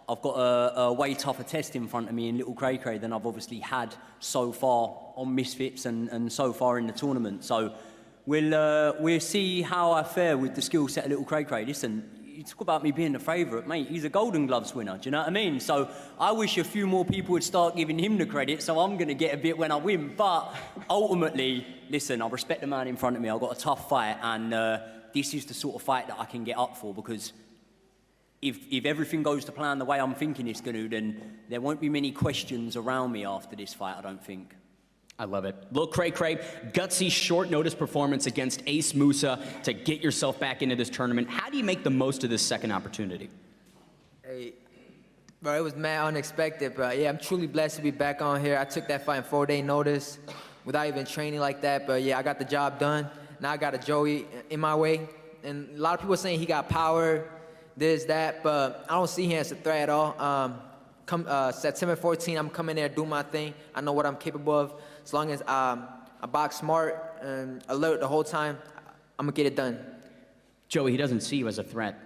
I've got a way tougher test in front of me in little Cray than I've obviously had so far on Misfits and so far in the tournament. So we'll see how I fare with the skill set of little Cray. Listen, you talk about me being the favourite, mate. He's a Golden Gloves winner, do you know what I mean? So I wish a few more people would start giving him the credit, so I'm going to get a bit when I win. But ultimately, listen, I respect the man in front of me. I've got a tough fight, and this is the sort of fight that I can get up for, because if everything goes to plan the way I'm thinking it's going to, then there won't be many questions around me after this fight, I don't think. I love it. Lil Cray, gutsy short notice performance against Ace Musa to get yourself back into this tournament. How do you make the most of this second opportunity? Hey, bro, it was mad unexpected, but yeah, I'm truly blessed to be back on here. I took that fight in 4-day notice without even training like that, but yeah, I got the job done. Now I got a Joey in my way, and a lot of people are saying he got power, this, that, but I don't see him as a threat at all. September 14, I'm coming there, do my thing. I know what I'm capable of. As long as I box smart and alert the whole time, I'm going to get it done. Joey, he doesn't see you as a threat.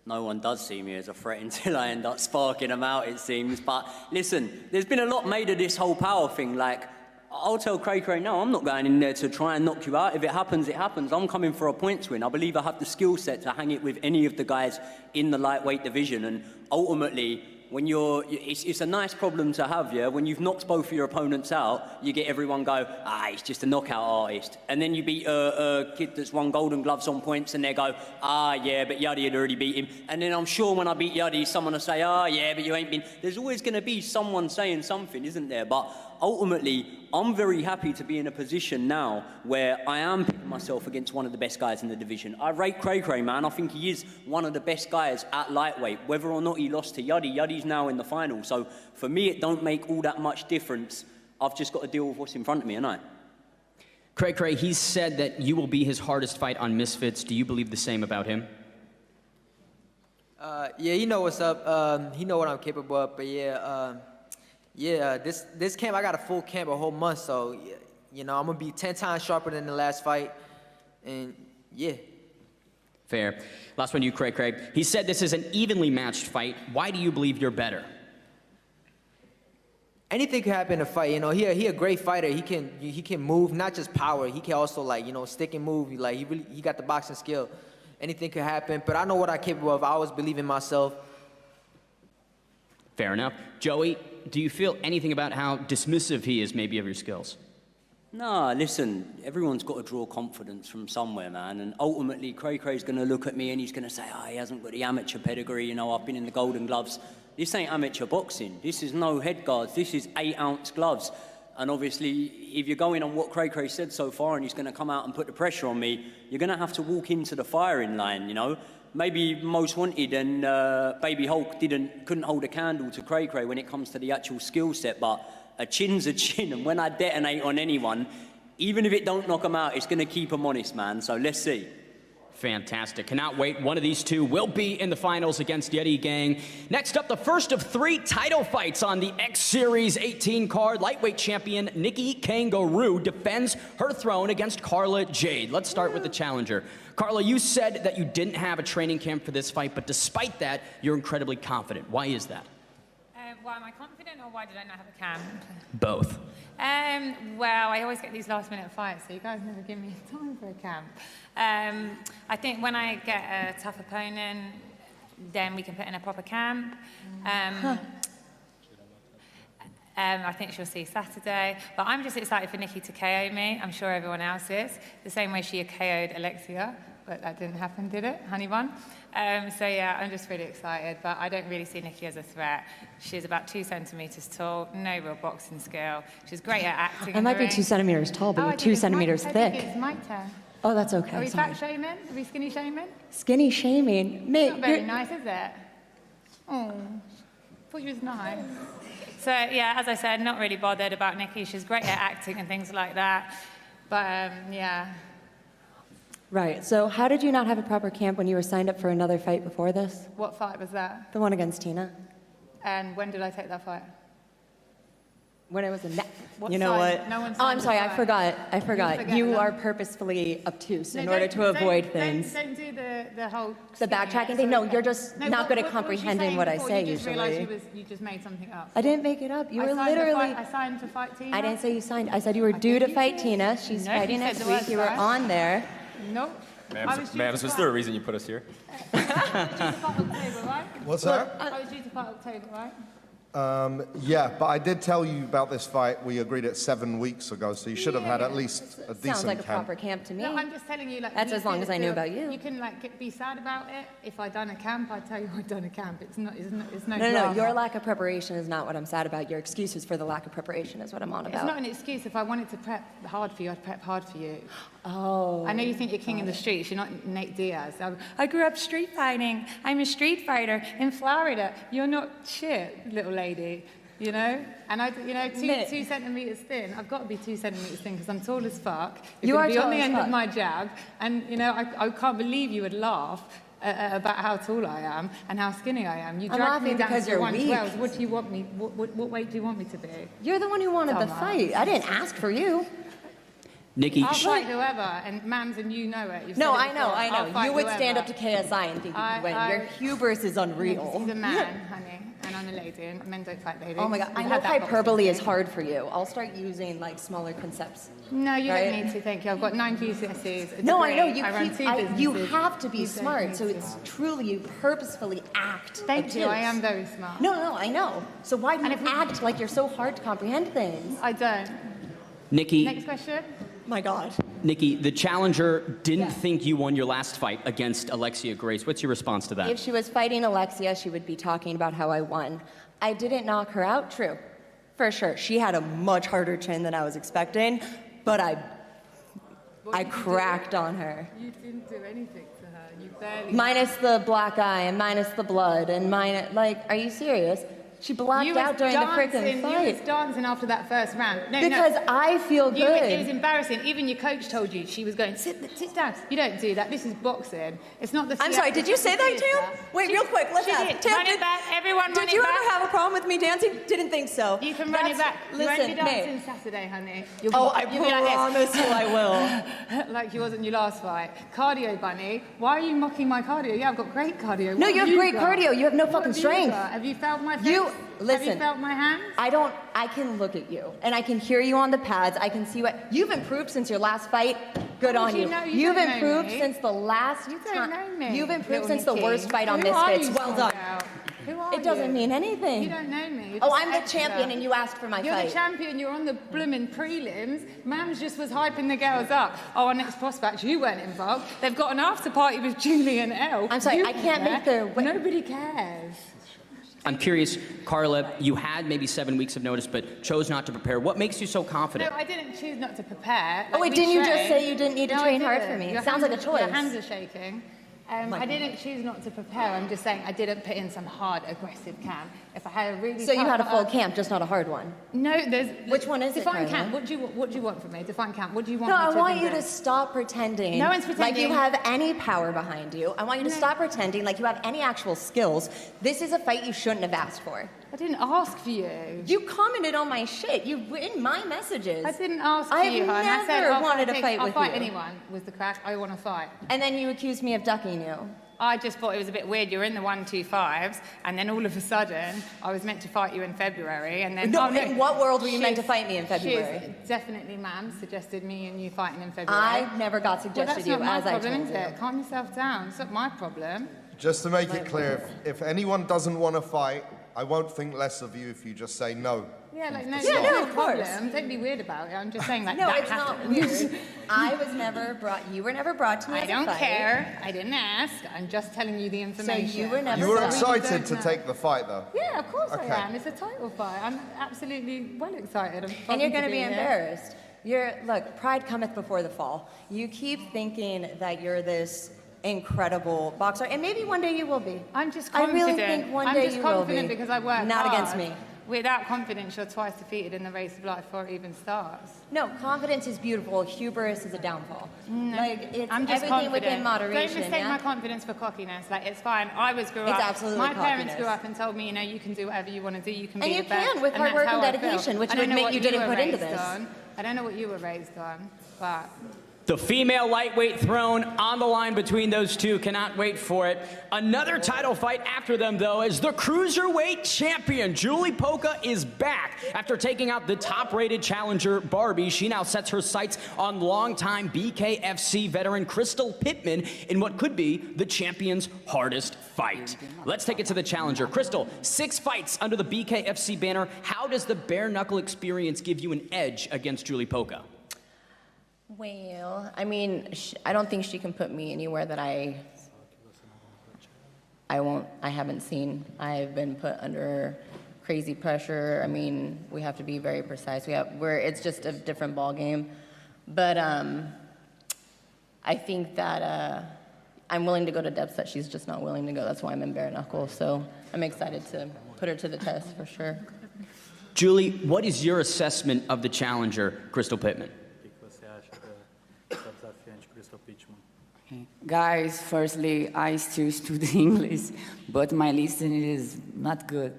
No one does see me as a threat until I end up sparking them out, it seems. But listen, there's been a lot made of this whole power thing. Like, I'll tell Cray, no, I'm not going in there to try and knock you out. If it happens, it happens. I'm coming for a points win. I believe I have the skill set to hang it with any of the guys in the lightweight division. And ultimately, when it's a nice problem to have, yeah? When you've knocked both of your opponents out, you get everyone go, he's just a knockout artist. And then you beat a kid that's won Golden Gloves on points, and they go, yeah, but Yuddy had already beat him. And then I'm sure when I beat Yuddy, someone will say, yeah, but you ain't been. There's always going to be someone saying something, isn't there? But ultimately, I'm very happy to be in a position now where I am pitting myself against one of the best guys in the division. I rate Cray, man. I think he is one of the best guys at lightweight. Whether or not he lost to Yuddy, Yuddy's now in the final. So for me, it don't make all that much difference. I've just got to deal with what's in front of me, innit? Cray, he's said that you will be his hardest fight on Misfits. Do you believe the same about him? Yeah, you know what's up. He know what I'm capable of, but this camp, I got a full camp, a whole month, so, you know, I'm going to be 10 times sharper than the last fight, and, yeah. Fair. Last one to you, Cray. He said this is an evenly matched fight. Why do you believe you're better? Anything could happen in a fight, you know. He a great fighter. He can move, not just power. He can also, like, you know, stick and move. He got the boxing skill. Anything could happen, but I know what I'm capable of. I always believe in myself. Fair enough. Joey, do you feel anything about how dismissive he is maybe of your skills? No, listen, everyone's got to draw confidence from somewhere, man. And ultimately, Cray's going to look at me and he's going to say, he hasn't got the amateur pedigree. You know, I've been in the Golden Gloves. This ain't amateur boxing. This is no head guards. This is 8-ounce gloves. And obviously, if you're going on what Cray said so far and he's going to come out and put the pressure on me, you're going to have to walk into the firing line, you know? Maybe Most Wanted and Baby Hulk couldn't hold a candle to Cray when it comes to the actual skill set, but a chin's a chin, and when I detonate on anyone, even if it don't knock them out, it's going to keep them honest, man. So let's see. Fantastic. Cannot wait. One of these two will be in the finals against Yeti Gang. Next up, the first of 3 title fights on the X Series 18 card. Lightweight champion Nikki Kangaroo defends her throne against Carla Jade. Let's start with the challenger. Carla, you said that you didn't have a training camp for this fight, but despite that, you're incredibly confident. Why is that? Why am I confident, or why did I not have a camp? Both. Well, I always get these last-minute fights, so you guys never give me time for a camp. I think when I get a tough opponent, then we can put in a proper camp. I think she'll see Saturday. But I'm just excited for Nikki to KO me. I'm sure everyone else is. The same way she KO'd Alexia, but that didn't happen, did it? Honey bun. So yeah, I'm just really excited, but I don't really see Nikki as a threat. She's about 2 centimeters tall, no real boxing skill. She's great at acting. I might be 2 centimeters tall, but you're 2 centimeters thick. I think it's my turn. Oh, that's okay. Are we fat shaming? Are we skinny shaming? Skinny shaming? It's not very nice, is it? Oh, thought you was nice. So yeah, as I said, not really bothered about Nikki. She's great at acting and things like that. But yeah. Right, so how did you not have a proper camp when you were signed up for another fight before this? What fight was that? The one against Tina. And when did I take that fight? When it was a You know what? No Oh, I'm sorry, I forgot. You are purposefully obtuse in order to avoid things. Don't do the whole... The backtracking thing? No, you're just not good at comprehending what I say usually. You just made something up. I didn't make it up. You were literally... I signed to fight Tina. I didn't say you signed. I said you were due to fight Tina. She's fighting next week. You were on there. Nope. Ma'am, was there a reason you put us here? What's that? I was due to fight October, right? Yeah, but I did tell you about this fight. We agreed it 7 weeks ago, so you should have had at least a decent camp. Sounds like a proper camp to me. No, I'm just telling you, like, that's as long as I knew about you. You can be sad about it. If I'd done a camp, I'd tell you I'd done a camp. It's no. No. Your lack of preparation is not what I'm sad about. Your excuses for the lack of preparation is what I'm on about. It's not an excuse. If I wanted to prep hard for you, I'd prep hard for you. Oh. I know you think you're king in the streets. You're not Nate Diaz. I grew up street fighting. I'm a street fighter in Florida. You're not shit, little lady. You know, and two centimeters thin. I've got to be 2 centimeters thin because I'm tall as fuck. You are be tall on the as end fuck. of my jab, and I can't believe you would laugh about how tall I am and how skinny I am. You I'm dragged me laughing down because to you're 112. weak. What do you want me? What weight do you want me to be? You're the one who wanted the Dumbass. fight. I didn't ask for you. Nikki. I'll fight whoever, and Mams, and you know it. You've No, said it I know, before. I I'll know. fight You would whoever. stand up to KSI and think you could win. Your hubris is unreal. He's a man, honey, and I'm a lady, and men don't fight ladies. Oh my God, I We've know had that hyperbole is conversation. hard for you. I'll start using like smaller concepts. No, you right? don't need to, thank you. I've got 9 GCSEs. No, I know. You run keep, two you businesses. have to be You don't smart, need so to. it's truly you purposefully act. Thank you, I obtuse. am very smart. No, I know. So why do you act like you're so hard to comprehend things? I don't. Nikki. Next question. My God. Nikki, the challenger didn't think you won your last fight against Alexia Grace. What's your response to that? If she was fighting Alexia, she would be talking about how I won. I didn't knock her out, true. For sure. She had a much harder chin than I was expecting, but I cracked on her. You didn't do anything to her. You barely. Minus the black eye and minus the blood and minus, like, are you serious? She blacked You was out during the freaking dancing- fight. You was dancing after that first round. No, Because I feel You- good. It was embarrassing. Even your coach told you she was going, sit down. You don't do that. This is boxing. It's not the. I'm sorry, did you say that, Tam? Wait, real quick, let's ask. Did. Tam, Run it back. Everyone run did it you back. ever have a problem with me dancing? Didn't think so. You can run it back. You won't Listen, be dancing mate. Saturday, honey. You'll I you'll be like this. promise you I will. Like you was in your last fight. Cardio, bunny. Why are you mocking my cardio? Yeah, I've got great cardio. No, What you have great got? cardio. You have no What fucking have you strength. got? Have you felt my face? Have Listen. you felt my hands? I can look at you and I can hear you on the pads. I can see what you've improved since your last fight. Good How on would you. you know? You You've don't know improved me. since the last You don't know me. You've improved little since the Nikki. worst fight on Who are Misfits. you, Well done. Sandra? Who are It doesn't you? mean anything. You don't know me. You're Oh, just I'm the extra. champion and you asked for my You're fight. the champion. You're on the blooming prelims. Mams just was hyping the girls up. Oh, our next prospect, you weren't involved. They've got an after party with Julie and Elle. I'm sorry, You I can't were make there. the- Nobody cares. I'm curious, Carla, you had maybe 7 weeks of notice, but chose not to prepare. What makes you so confident? No, I didn't choose not to prepare. Oh, wait, we didn't you just trained. say you didn't need to No, I train hard didn't. for me? Your Sounds hands like a are- choice. Your hands are shaking. I didn't choose not to prepare. I'm just saying I didn't put in some hard, aggressive camp. If I had a really So you tough- had a full camp, just not a hard one. No, there's. Which one is it, Define Carla? camp. What do you want from me? Define camp. What do you want? No, me I to want do you to then? stop pretending. No one's Like you pretending. have any power behind you. I want you to No. stop pretending like you have any actual skills. This is a fight you shouldn't have asked for. I didn't ask for you. You commented on my shit. You in my messages. I didn't ask for I've you, hon. I said never I'll wanted to take- fight I'll with fight you. anyone with the crack. I want to fight. And then you accused me of ducking you. I just thought it was a bit weird. You're in the 1-2-5s, and then all of a sudden, I was meant to fight you in February, and then. No, oh, no. in what world were you meant to She's- fight me in February? she's definitely, ma'am, suggested me and you fighting in February. I never got Well, suggested that's you, not my as I problem, told is you. it? Calm yourself down. It's not my problem. Just to make it clear, if anyone doesn't want to fight, I won't think less of you if you just say no. Yeah, like no, Yeah, no, of problem. course. Don't be weird about it. I'm just saying like No, that it's not happened. weird. I was never brought. You were never brought to me. I as a don't fight. care. I didn't ask. I'm just telling you the information. you were never You were brought. excited to take the fight, though. Yeah, of course Okay. I am. It's a title fight. I'm absolutely well excited. I'm And you're going to be embarrassed. Look, pride cometh before the fall. You keep thinking that you're this incredible boxer, and maybe one day you will be. I'm just I confident. really think one I'm day just you will confident be. because I work Not hard. against me. Without confidence, you're twice defeated in the race of life before it even starts. No, confidence is beautiful. Hubris is a downfall. No. Like it's I'm just everything confident. within moderation. Don't mistake yeah? my confidence for cockiness. Like it's fine. I grew It's up. absolutely My parents cockiness. grew up and told me, you know, you can do whatever you want to do. You can And be you the best. can with and hard that's work how and I feel. dedication, which I would don't know admit what you didn't were put into raised this. on. I don't know what you were raised on, but. The female lightweight throne on the line between those two. Cannot wait for it. Another title fight after them, though, as the cruiserweight champion, Julie Poca, is back. After taking out the top-rated challenger, Barbie, she now sets her sights on longtime BKFC veteran Crystal Pitman in what could be the champion's hardest fight. Let's take it to the challenger. Crystal, 6 fights under the BKFC banner. How does the bare-knuckle experience give you an edge against Julie Poca? Well, I mean, I don't think she can put me anywhere that I haven't seen. I've been put under crazy pressure. I mean, we have to be very precise. It's just a different ball game. But I think that I'm willing to go to depths that she's just not willing to go. That's why I'm in bare knuckle. So I'm excited to put her to the test for sure. Julie, what is your assessment of the challenger, Crystal Pitman? Guys, firstly, I still study English, but my listening is not good.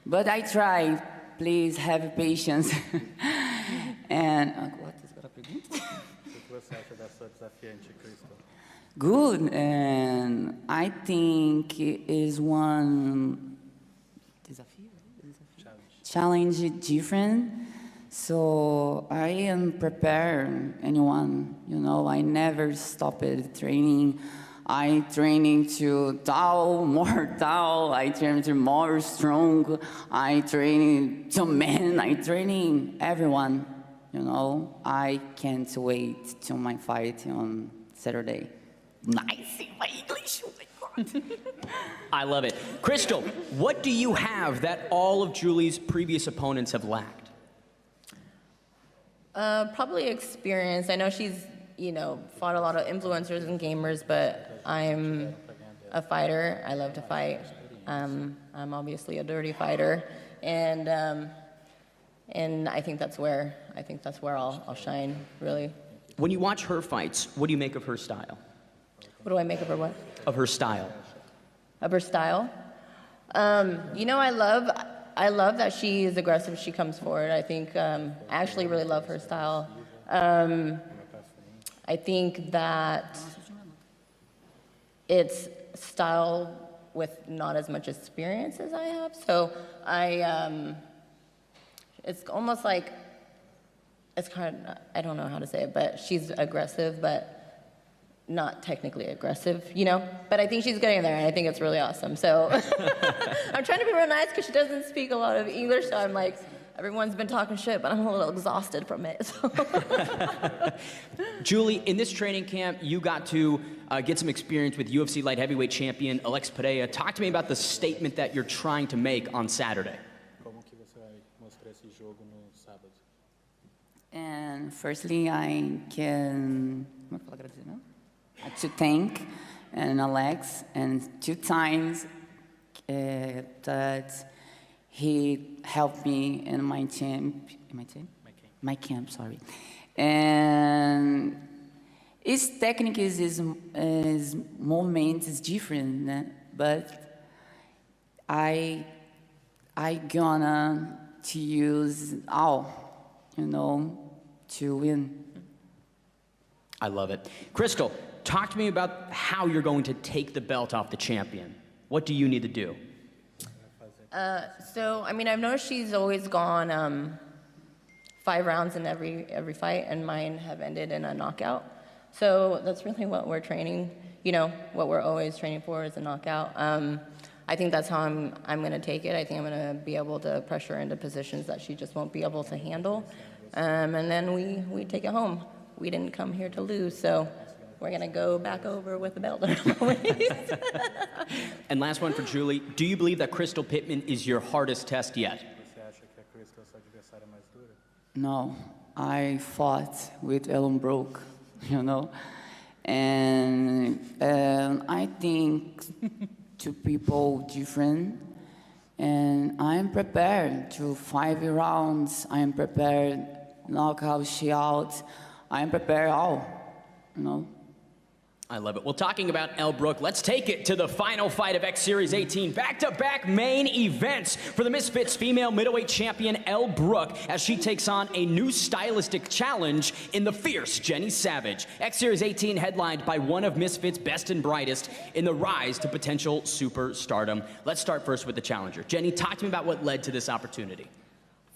But I try. Please have patience. And what is a pergunta? Good, and I think it is one challenge different. So I am prepared. Anyone, you know, I never stopped training. I training to tall, more tall. I train to more strong. I training to men. I training everyone. You know, I can't wait till my fight on Saturday. Nice in my English. Oh my God. I love it. Crystal, what do you have that all of Julie's previous opponents have lacked? Probably experience. I know she's, you know, fought a lot of influencers and gamers, but I'm a fighter. I love to fight. I'm obviously a dirty fighter, and I think that's where I'll shine, really. When you watch her fights, what do you make of her style? What do I make of her what? Of her style. Of her style? You know, I love that she is aggressive. She comes forward. I think I actually really love her style. I think that it's style with not as much experience as I have. So it's almost like, it's kind of, I don't know how to say it, but she's aggressive, but not technically aggressive, you know? But I think she's getting there, and I think it's really awesome. So I'm trying to be real nice because she doesn't speak a lot of English, so I'm like, everyone's been talking shit, but I'm a little exhausted from it. So. Julie, in this training camp, you got to get some experience with UFC light heavyweight champion Alex Pereira. Talk to me about the statement that you're trying to make on Saturday. And firstly, I can to thank Alex, and 2 times that he helped me in my camp. Sorry. And his technique his moment is different, but I gonna to use all, you know, to win. I love it. Crystal, talk to me about how you're going to take the belt off the champion. What do you need to do? So, I mean, I've noticed she's always gone 5 rounds in every fight, and mine have ended in a knockout. So that's really what we're training, you know, what we're always training for is a knockout. I think that's how I'm going to take it. I think I'm going to be able to pressure her into positions that she just won't be able to handle. And then we take it home. We didn't come here to lose, so we're going to go back over with the belt in our waist. And last one for Julie. Do you believe that Crystal Pitman is your hardest test yet? No, I fought with ELLE and Brook, you know, and I think 2 people different, and I'm prepared to 5 rounds. I'm prepared knockout, she out. I'm prepared all, you know. I love it. Well, talking about ELLE Brook, let's take it to the final fight of X Series 18. Back-to-back main events for the Misfits female middleweight champion ELLE Brook as she takes on a new stylistic challenge in the fierce Jenny Savage. X Series 18 headlined by one of Misfits' best and brightest in the rise to potential superstardom. Let's start first with the challenger. Jenny, talk to me about what led to this opportunity.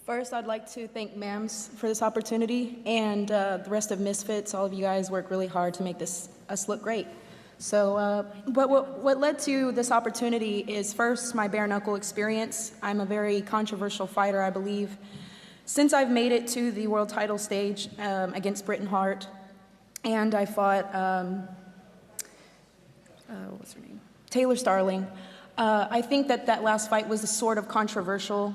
First, I'd like to thank MAMS for this opportunity, and the rest of Misfits. All of you guys worked really hard to make us look great. So, but what led to this opportunity is first my bare knuckle experience. I'm a very controversial fighter, I believe. Since I've made it to the world title stage against Britain Hart, and I fought, what's her name? Taylor Starling. I think that last fight was sort of controversial,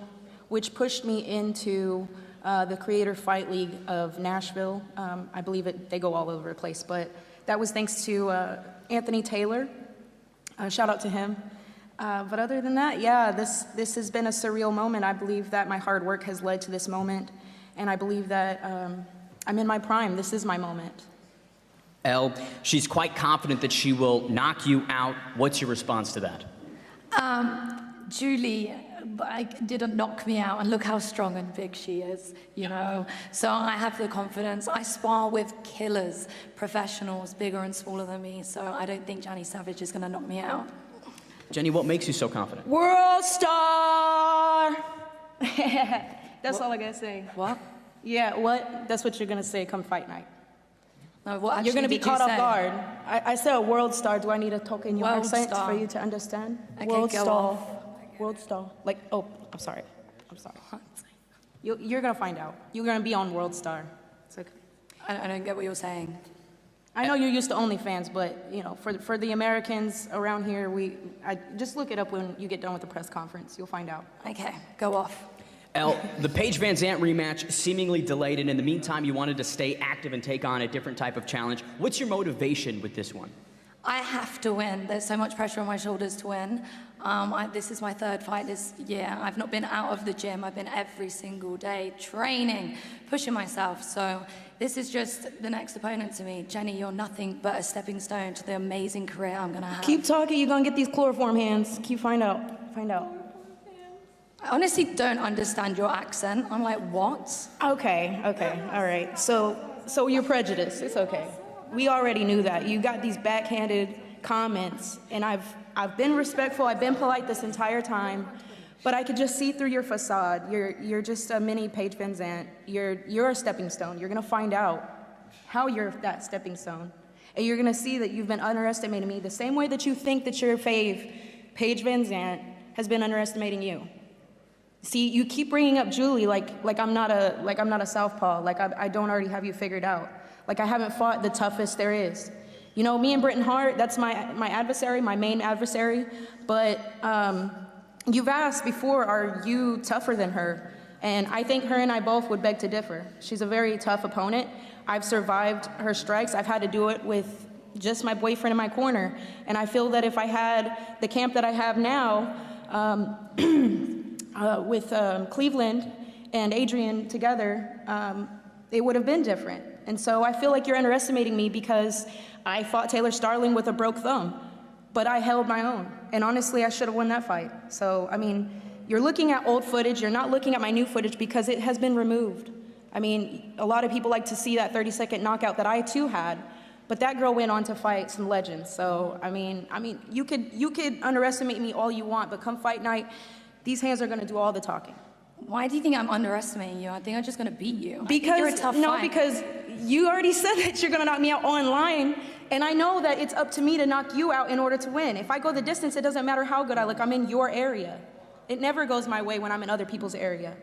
which pushed me into the Creator Fight League of Nashville. I believe they go all over the place, but that was thanks to Anthony Taylor. Shout out to him. But other than that, yeah, this has been a surreal moment. I believe that my hard work has led to this moment, and I believe that I'm in my prime. This is my moment. Elle, she's quite confident that she will knock you out. What's your response to that? Julie, didn't knock me out, and look how strong and big she is, you know. So I have the confidence. I spar with killers, professionals, bigger and smaller than me, so I don't think Jenny Savage is going to knock me out. Jenny, what makes you so confident? World star! That's all I gotta say. What? Yeah, what? That's what you're gonna say come fight night. No, what You're gonna be did you caught off say? guard. I said a world star. Do I need to talk in your World accent star. for you to understand? Okay, World go star. off. World star. Like, oh, I'm sorry. I'm sorry. You're gonna find out. You're gonna be on World Star. It's okay. I don't get what you're saying. I know you're used to OnlyFans, but you know, for the Americans around here, I just look it up when you get done with the press conference. You'll find out. Okay, go off. Elle, the Paige Van Zandt rematch seemingly delayed, and in the meantime, you wanted to stay active and take on a different type of challenge. What's your motivation with this one? I have to win. There's so much pressure on my shoulders to win. This is my third fight this year. I've not been out of the gym. I've been every single day training, pushing myself. So this is just the next opponent to me. Jenny, you're nothing but a stepping stone to the amazing career I'm gonna have. Keep talking. You're gonna get these chloroform hands. Keep find out. Find out. I honestly don't understand your accent. I'm like, what? Okay. All right. So you're prejudiced. It's okay. We already knew that. You got these backhanded comments, and I've been respectful. I've been polite this entire time, but I could just see through your facade. You're just a mini Paige Van Zandt. You're a stepping stone. You're gonna find out how you're that stepping stone, and you're gonna see that you've been underestimating me the same way that you think that your fave, Paige Van Zandt, has been underestimating you. See, you keep bringing up Julie like I'm not a southpaw, like I don't already have you figured out, like I haven't fought the toughest there is. You know, me and Britton Hart, that's my adversary, my main adversary, but you've asked before, are you tougher than her? And I think her and I both would beg to differ. She's a very tough opponent. I've survived her strikes. I've had to do it with just my boyfriend in my corner. And I feel that if I had the camp that I have now, with Cleveland and Adrian together, it would have been different. And so I feel like you're underestimating me because I fought Taylor Starling with a broke thumb, but I held my own. And honestly, I should have won that fight. So, I mean, you're looking at old footage, you're not looking at my new footage because it has been removed. I mean, a lot of people like to see that 30-second knockout that I too had, but that girl went on to fight some legends. So, I mean, you could underestimate me all you want, but come fight night, these hands are gonna do all the talking. Why do you think I'm underestimating you? I think I'm just gonna beat you. Because, you're a tough no, fight. because you already said that you're gonna knock me out online, and I know that it's up to me to knock you out in order to win. If I go the distance, it doesn't matter how good I look, I'm in your area. It never goes my way when I'm in other people's area.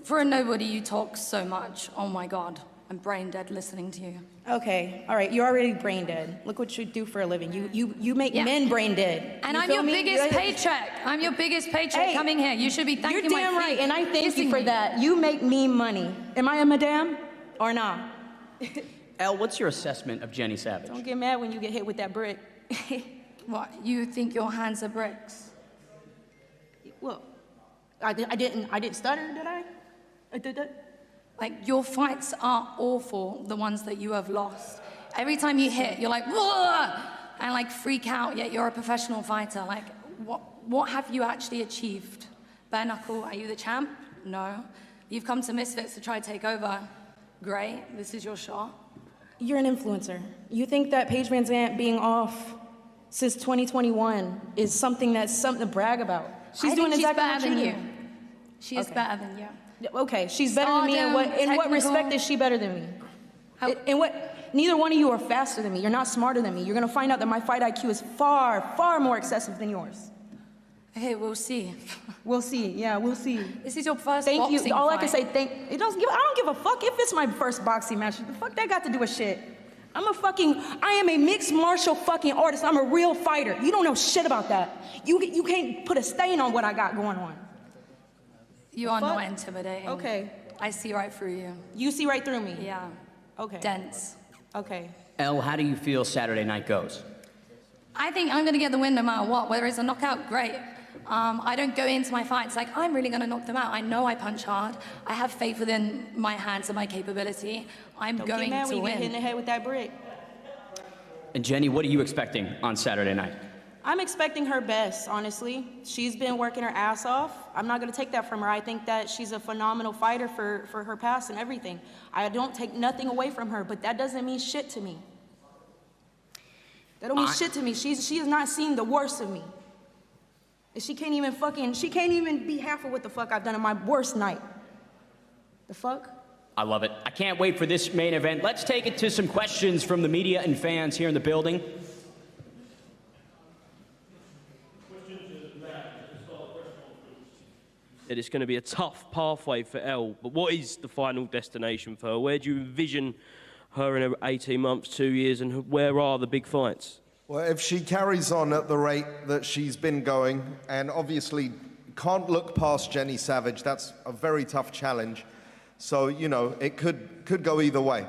For a nobody, you talk so much. Oh my God, I'm brain dead listening to you. Okay, all right, you're already brain dead. Look what you do for a living. You make men brain dead. And You I'm feel your me? biggest paycheck. I'm your biggest paycheck coming here. You should be thanking my You're damn right, feet, and I thank you kissing for me. that. You make me money. Am I a madam or not? Elle, what's your assessment of Jenny Savage? Don't get mad when you get hit with that brick. What, you think your hands are bricks? Well, I didn't stutter, did I? I did that. Like, your fights are awful, the ones that you have lost. Every time you hit, you're like, whoa, and like freak out, yet you're a professional fighter. Like, what have you actually achieved? Bare knuckle, are you the champ? No. You've come to Misfits to try to take over. Great, this is your shot. You're an influencer. You think that Paige Van Zandt being off since 2021 is something to brag about? She's doing exactly what better you than do. you. She is better than you. Okay, she's better than me. In what respect is she better than me? In what? Neither one of you are faster than me. You're not smarter than me. You're gonna find out that my fight IQ is far, far more excessive than yours. Okay, we'll see. We'll see. Yeah, we'll see. This is your first Thank boxing you. All I fight. can say, I don't give a fuck if it's my first boxing match. The fuck that got to do with shit? I am a mixed martial fucking artist. I'm a real fighter. You don't know shit about that. You can't put a stain on what I got going on. You are not intimidating. Okay. I see right through you. You see right through me? Yeah. Okay. Dense. Okay. Elle, how do you feel Saturday night goes? I think I'm gonna get the win no matter what. Whether it's a knockout, great. I don't go into my fights like, I'm really gonna knock them out. I know I punch hard. I have faith within my hands and my capability. I'm Don't going get mad to when you win. get hit in the head with that brick. And Jenny, what are you expecting on Saturday night? I'm expecting her best, honestly. She's been working her ass off. I'm not gonna take that from her. I think that she's a phenomenal fighter for her past and everything. I don't take nothing away from her, but that doesn't mean shit to me. That don't mean shit to me. She has not seen the worst of me. And she can't even be half of what the fuck I've done on my worst night. The fuck? I love it. I can't wait for this main event. Let's take it to some questions from the media and fans here in the building. It's going to be a tough pathway for Elle, but what is the final destination for her? Where do you envision her in 18 months, 2 years, and where are the big fights? Well, if she carries on at the rate that she's been going, and obviously can't look past Jenny Savage, that's a very tough challenge. So, you know, it could go either way.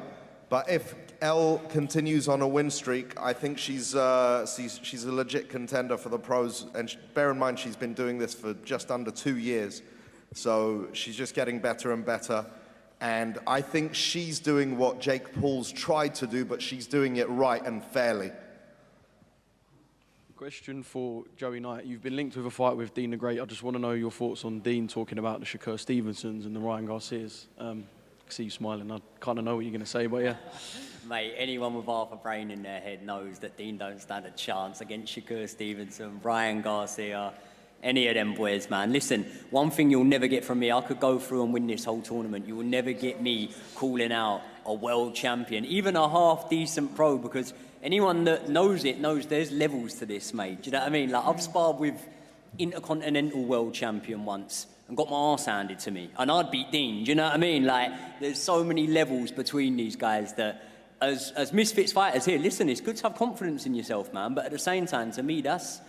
But if Elle continues on a win streak, I think she's a legit contender for the pros. And bear in mind, she's been doing this for just under 2 years. So she's just getting better and better. And I think she's doing what Jake Paul's tried to do, but she's doing it right and fairly. Question for Joey Knight. You've been linked with a fight with Dean the Great. I just want to know your thoughts on Dean talking about the Shakur Stevensons and the Ryan Garcias. I see you smiling. I kind of know what you're going to say, but yeah. Mate, anyone with half a brain in their head knows that Dean don't stand a chance against Shakur Stevenson, Ryan Garcia, any of them boys, man. Listen, one thing you'll never get from me, I could go through and win this whole tournament. You will never get me calling out a world champion, even a half-decent pro, because anyone that knows it knows there's levels to this, mate. Do you know what I mean? Like, I've sparred with Intercontinental world champion once and got my arse handed to me, and I'd beat Dean. Do you know what I mean? Like, there's so many levels between these guys that, as Misfits fighters here, listen, it's good to have confidence in yourself, man, but at the same time, to me, that's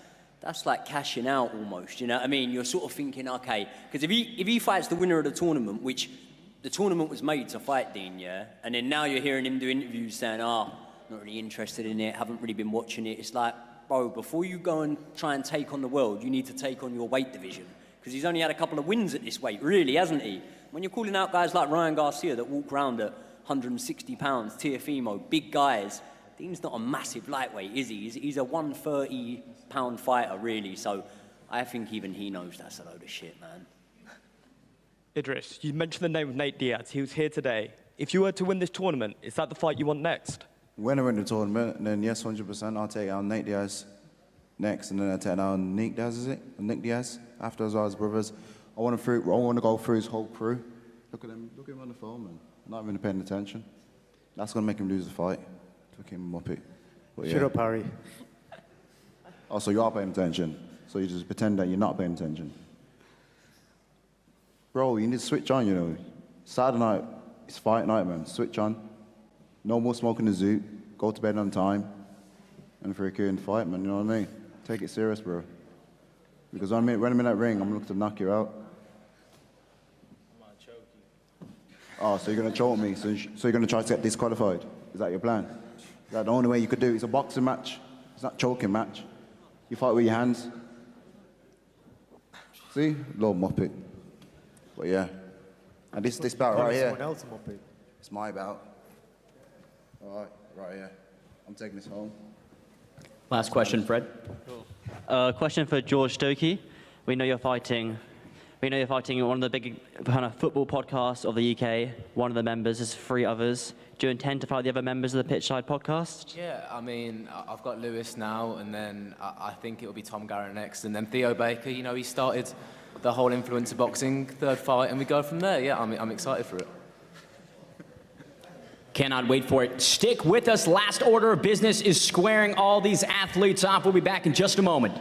like cashing out almost, you know what I mean? You're sort of thinking, okay, because if he fights the winner of the tournament, which the tournament was made to fight Dean, yeah, and then now you're hearing him do interviews saying, not really interested in it, haven't really been watching it. It's like, bro, before you go and try and take on the world, you need to take on your weight division, because he's only had a couple of wins at this weight, really, hasn't he? When you're calling out guys like Ryan Garcia that walk around at 160 pounds, Teofimo, big guys, Dean's not a massive lightweight, is he? He's a 130-pound fighter, really, so I think even he knows that's a load of shit, man. Idris, you mentioned the name of Nate Diaz. He was here today. If you were to win this tournament, is that the fight you want next? When I win the tournament, then yes, 100%, I'll take out Nate Diaz next, and then I'll take down Nick Diaz, is it? Nick Diaz, after as well as brothers. I want to go through his whole crew. Look at him on the phone, man. Not even paying attention. That's going to make him lose the fight. Fucking muppet. Yeah. Shut up, Harry. Oh, so you are paying attention. So you just pretend that you're not paying attention. Bro, you need to switch on, you know. Saturday night, it's fight night, man. Switch on. No more smoking the zoot. Go to bed on time. And freaking fight, man, you know what I mean? Take it serious, bro. Because when I'm in that ring, I'm looking to knock you out. Oh, so you're going to choke me? So you're going to try to get disqualified? Is that your plan? Is that the only way you could do it? It's a boxing match. It's not a choking match. You fight with your hands. See? Little muppet. But yeah. And this bout right here. Someone else muppet. It's my bout. All right here. I'm taking this home. Last question, Fred. Question for George Stokey. We know you're fighting one of the big kind of football podcasts of the UK. One of the members is 3 others. Do you intend to fight the other members of the Pitchside podcast? Yeah, I mean, I've got Lewis now, and then I think it'll be Tom Garrett next, and then Theo Baker. You know, he started the whole influencer boxing third fight, and we go from there. Yeah, I'm excited for it. Cannot wait for it. Stick with us. Last order of business is squaring all these athletes off. We'll be back in just a moment.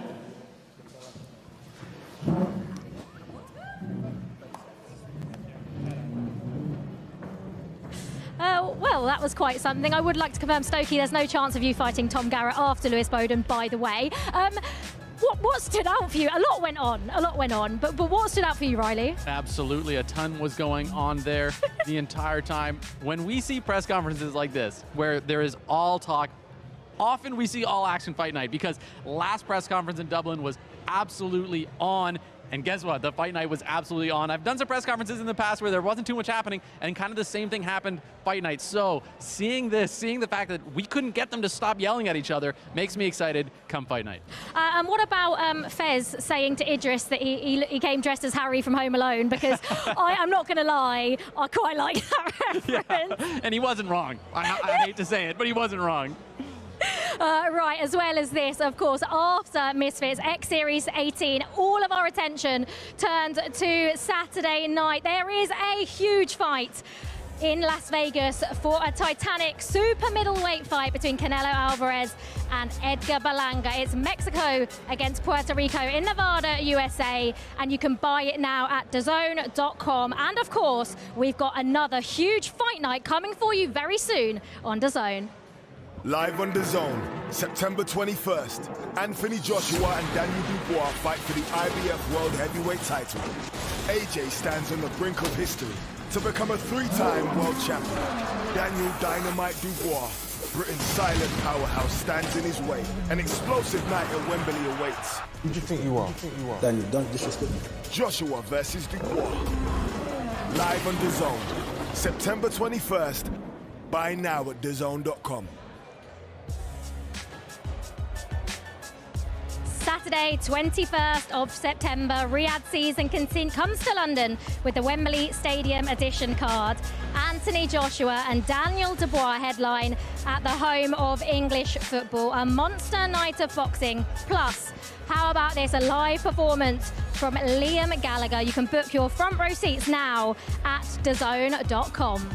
Well, that was quite something. I would like to confirm, Stokey, there's no chance of you fighting Tom Garrett after Lewis Bowden, by the way. What stood out for you? A lot went on, but what stood out for you, Riley? Absolutely, a ton was going on there the entire time. When we see press conferences like this, where there is all talk, often we see all action fight night, because last press conference in Dublin was absolutely on And guess what? The fight night was absolutely on. I've done some press conferences in the past where there wasn't too much happening, and kind of the same thing happened fight night. So seeing this, seeing the fact that we couldn't get them to stop yelling at each other makes me excited come fight night. And what about Fez saying to Idris that he came dressed as Harry from Home Alone? Because I'm not going to lie, I quite like that reference. Yeah. And he wasn't wrong. I hate to say it, but he wasn't wrong. Right, as well as this, of course, after Misfits X Series 18, all of our attention turned to Saturday night. There is a huge fight in Las Vegas for a titanic super middleweight fight between Canelo Alvarez and Edgar Berlanga. It's Mexico against Puerto Rico in Nevada, USA, and you can buy it now at DAZN.com. And of course, we've got another huge fight night coming for you very soon on DAZN. Live on DAZN, September 21st, Anthony Joshua and Daniel Dubois fight for the IBF World Heavyweight title. AJ stands on the brink of history to become a 3-time world champion. Daniel Dynamite Dubois, Britain's silent powerhouse, stands in his way. An explosive night at Wembley awaits. Who do you think you are? Daniel, don't disrespect me. Joshua versus Dubois. Live on DAZN, September 21st. Buy now at DAZN.com. Saturday, 21st of September, Riyadh season comes to London with the Wembley Stadium edition card. Anthony Joshua and Daniel Dubois headline at the home of English football. A monster night of boxing. Plus, how about this? A live performance from Liam Gallagher. You can book your front row seats now at DAZN.com.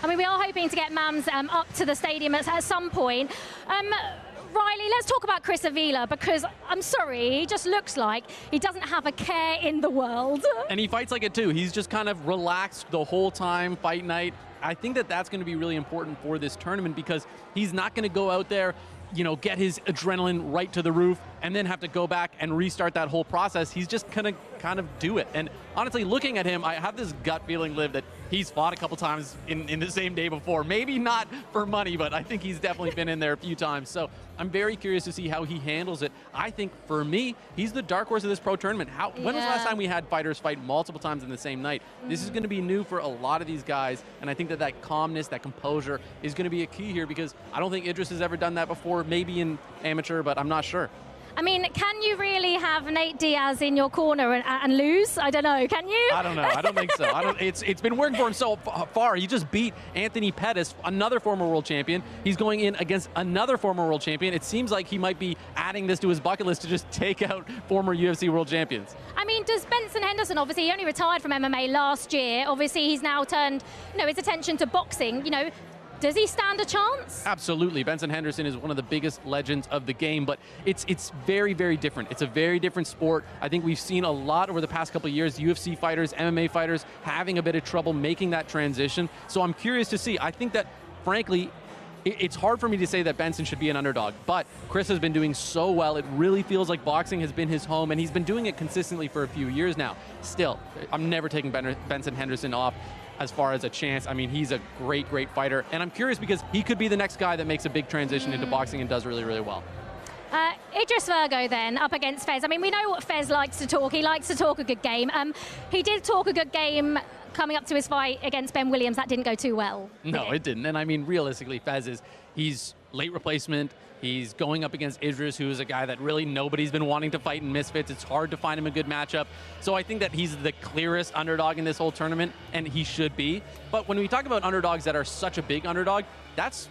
I mean, we are hoping to get Mams up to the stadium at some point. Riley, let's talk about Chris Avila, because I'm sorry, he just looks like he doesn't have a care in the world. And he fights like it too. He's just kind of relaxed the whole time, fight night. I think that that's going to be really important for this tournament, because he's not going to go out there, you know, get his adrenaline right to the roof and then have to go back and restart that whole process. He's just going to kind of do it. And honestly, looking at him, I have this gut feeling, Liv, that he's fought a couple times in the same day before. Maybe not for money, but I think he's definitely been in there a few times. So I'm very curious to see how he handles it. I think, for me, he's the dark horse of this pro tournament. When was the last time we had fighters fight multiple times in the same night? This is going to be new for a lot of these guys, and I think that calmness, that composure is going to be a key here, because I don't think Idris has ever done that before, maybe in amateur, but I'm not sure. I mean, can you really have Nate Diaz in your corner and lose? I don't know. Can you? I don't know. I don't think so. It's been working for him so far. He just beat Anthony Pettis, another former world champion. He's going in against another former world champion. It seems like he might be adding this to his bucket list to just take out former UFC world champions. I mean, does Benson Henderson, obviously he only retired from MMA last year. Obviously he's now turned, his attention to boxing. Does he stand a chance? Absolutely. Benson Henderson is one of the biggest legends of the game, but it's very, very different. It's a very different sport. I think we've seen a lot over the past couple of years, UFC fighters, MMA fighters having a bit of trouble making that transition. So I'm curious to see. I think that, frankly, it's hard for me to say that Benson should be an underdog, but Chris has been doing so well. It really feels like boxing has been his home, and he's been doing it consistently for a few years now. Still, I'm never taking Benson Henderson off as far as a chance. I mean, he's a great, great fighter, and I'm curious because he could be the next guy that makes a big transition into boxing and does really, really well. Idris Virgo then, up against Fez. I mean, we know what Fez likes to talk. He likes to talk a good game. He did talk a good game coming up to his fight against Ben Williams. That didn't go too well. No, it didn't. And I mean, realistically, Fez he's late replacement. He's going up against Idris, who is a guy that really nobody's been wanting to fight in Misfits. It's hard to find him a good matchup. So I think that he's the clearest underdog in this whole tournament, and he should be. But when we talk about underdogs that are such a big underdog, that's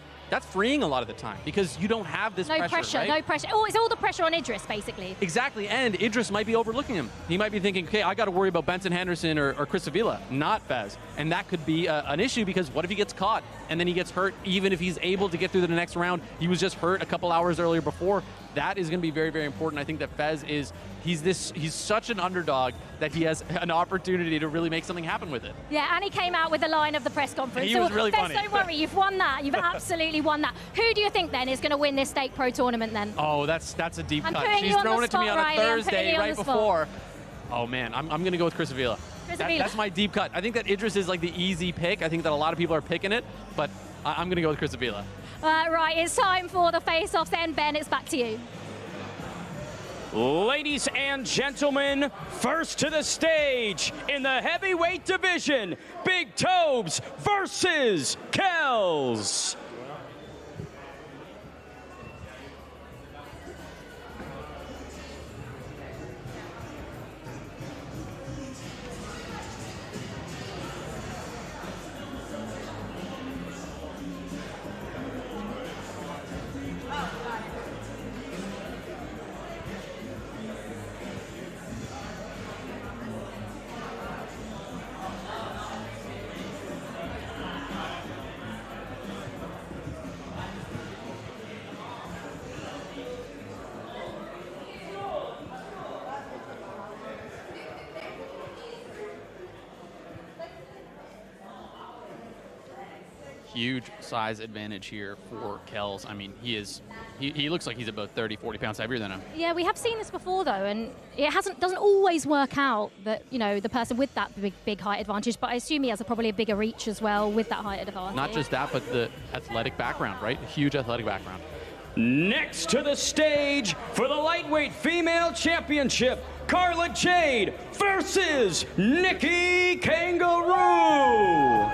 freeing a lot of the time, because you don't have this pressure, right? No pressure. Oh, it's all the pressure on Idris, basically. Exactly, and Idris might be overlooking him. He might be thinking, okay, I got to worry about Benson Henderson or Chris Avila, not Fez. And that could be an issue, because what if he gets caught and then he gets hurt, even if he's able to get through to the next round? He was just hurt a couple hours earlier before. That is going to be very, very important. I think that Fez he's such an underdog that he has an opportunity to really make something happen with it. Yeah, and he came out with the line of the press conference. He was really funny. Don't worry, you've won that. You've absolutely won that. Who do you think then is going to win this Stake Pro tournament then? Oh, that's a deep cut. She's throwing it to me on a Thursday right before. Oh man, I'm going to go with Chris Avila. That's my deep cut. I think that Idris is like the easy pick. I think that a lot of people are picking it, but I'm going to go with Chris Avila. Right, it's time for the face-offs then. Ben, it's back to you. Ladies and gentlemen, first to the stage in the heavyweight division, Big Tobz versus Kelz. Huge size advantage here for Kelz. I mean, he looks like he's about 30, 40 pounds heavier than him. Yeah, we have seen this before though, and it doesn't always work out that, you know, the person with that big height advantage, but I assume he has probably a bigger reach as well with that height advantage. Not just that, but the athletic background, right? Huge athletic background. Next to the stage for the lightweight female championship, Carla Jade versus Nikki Kangaroo.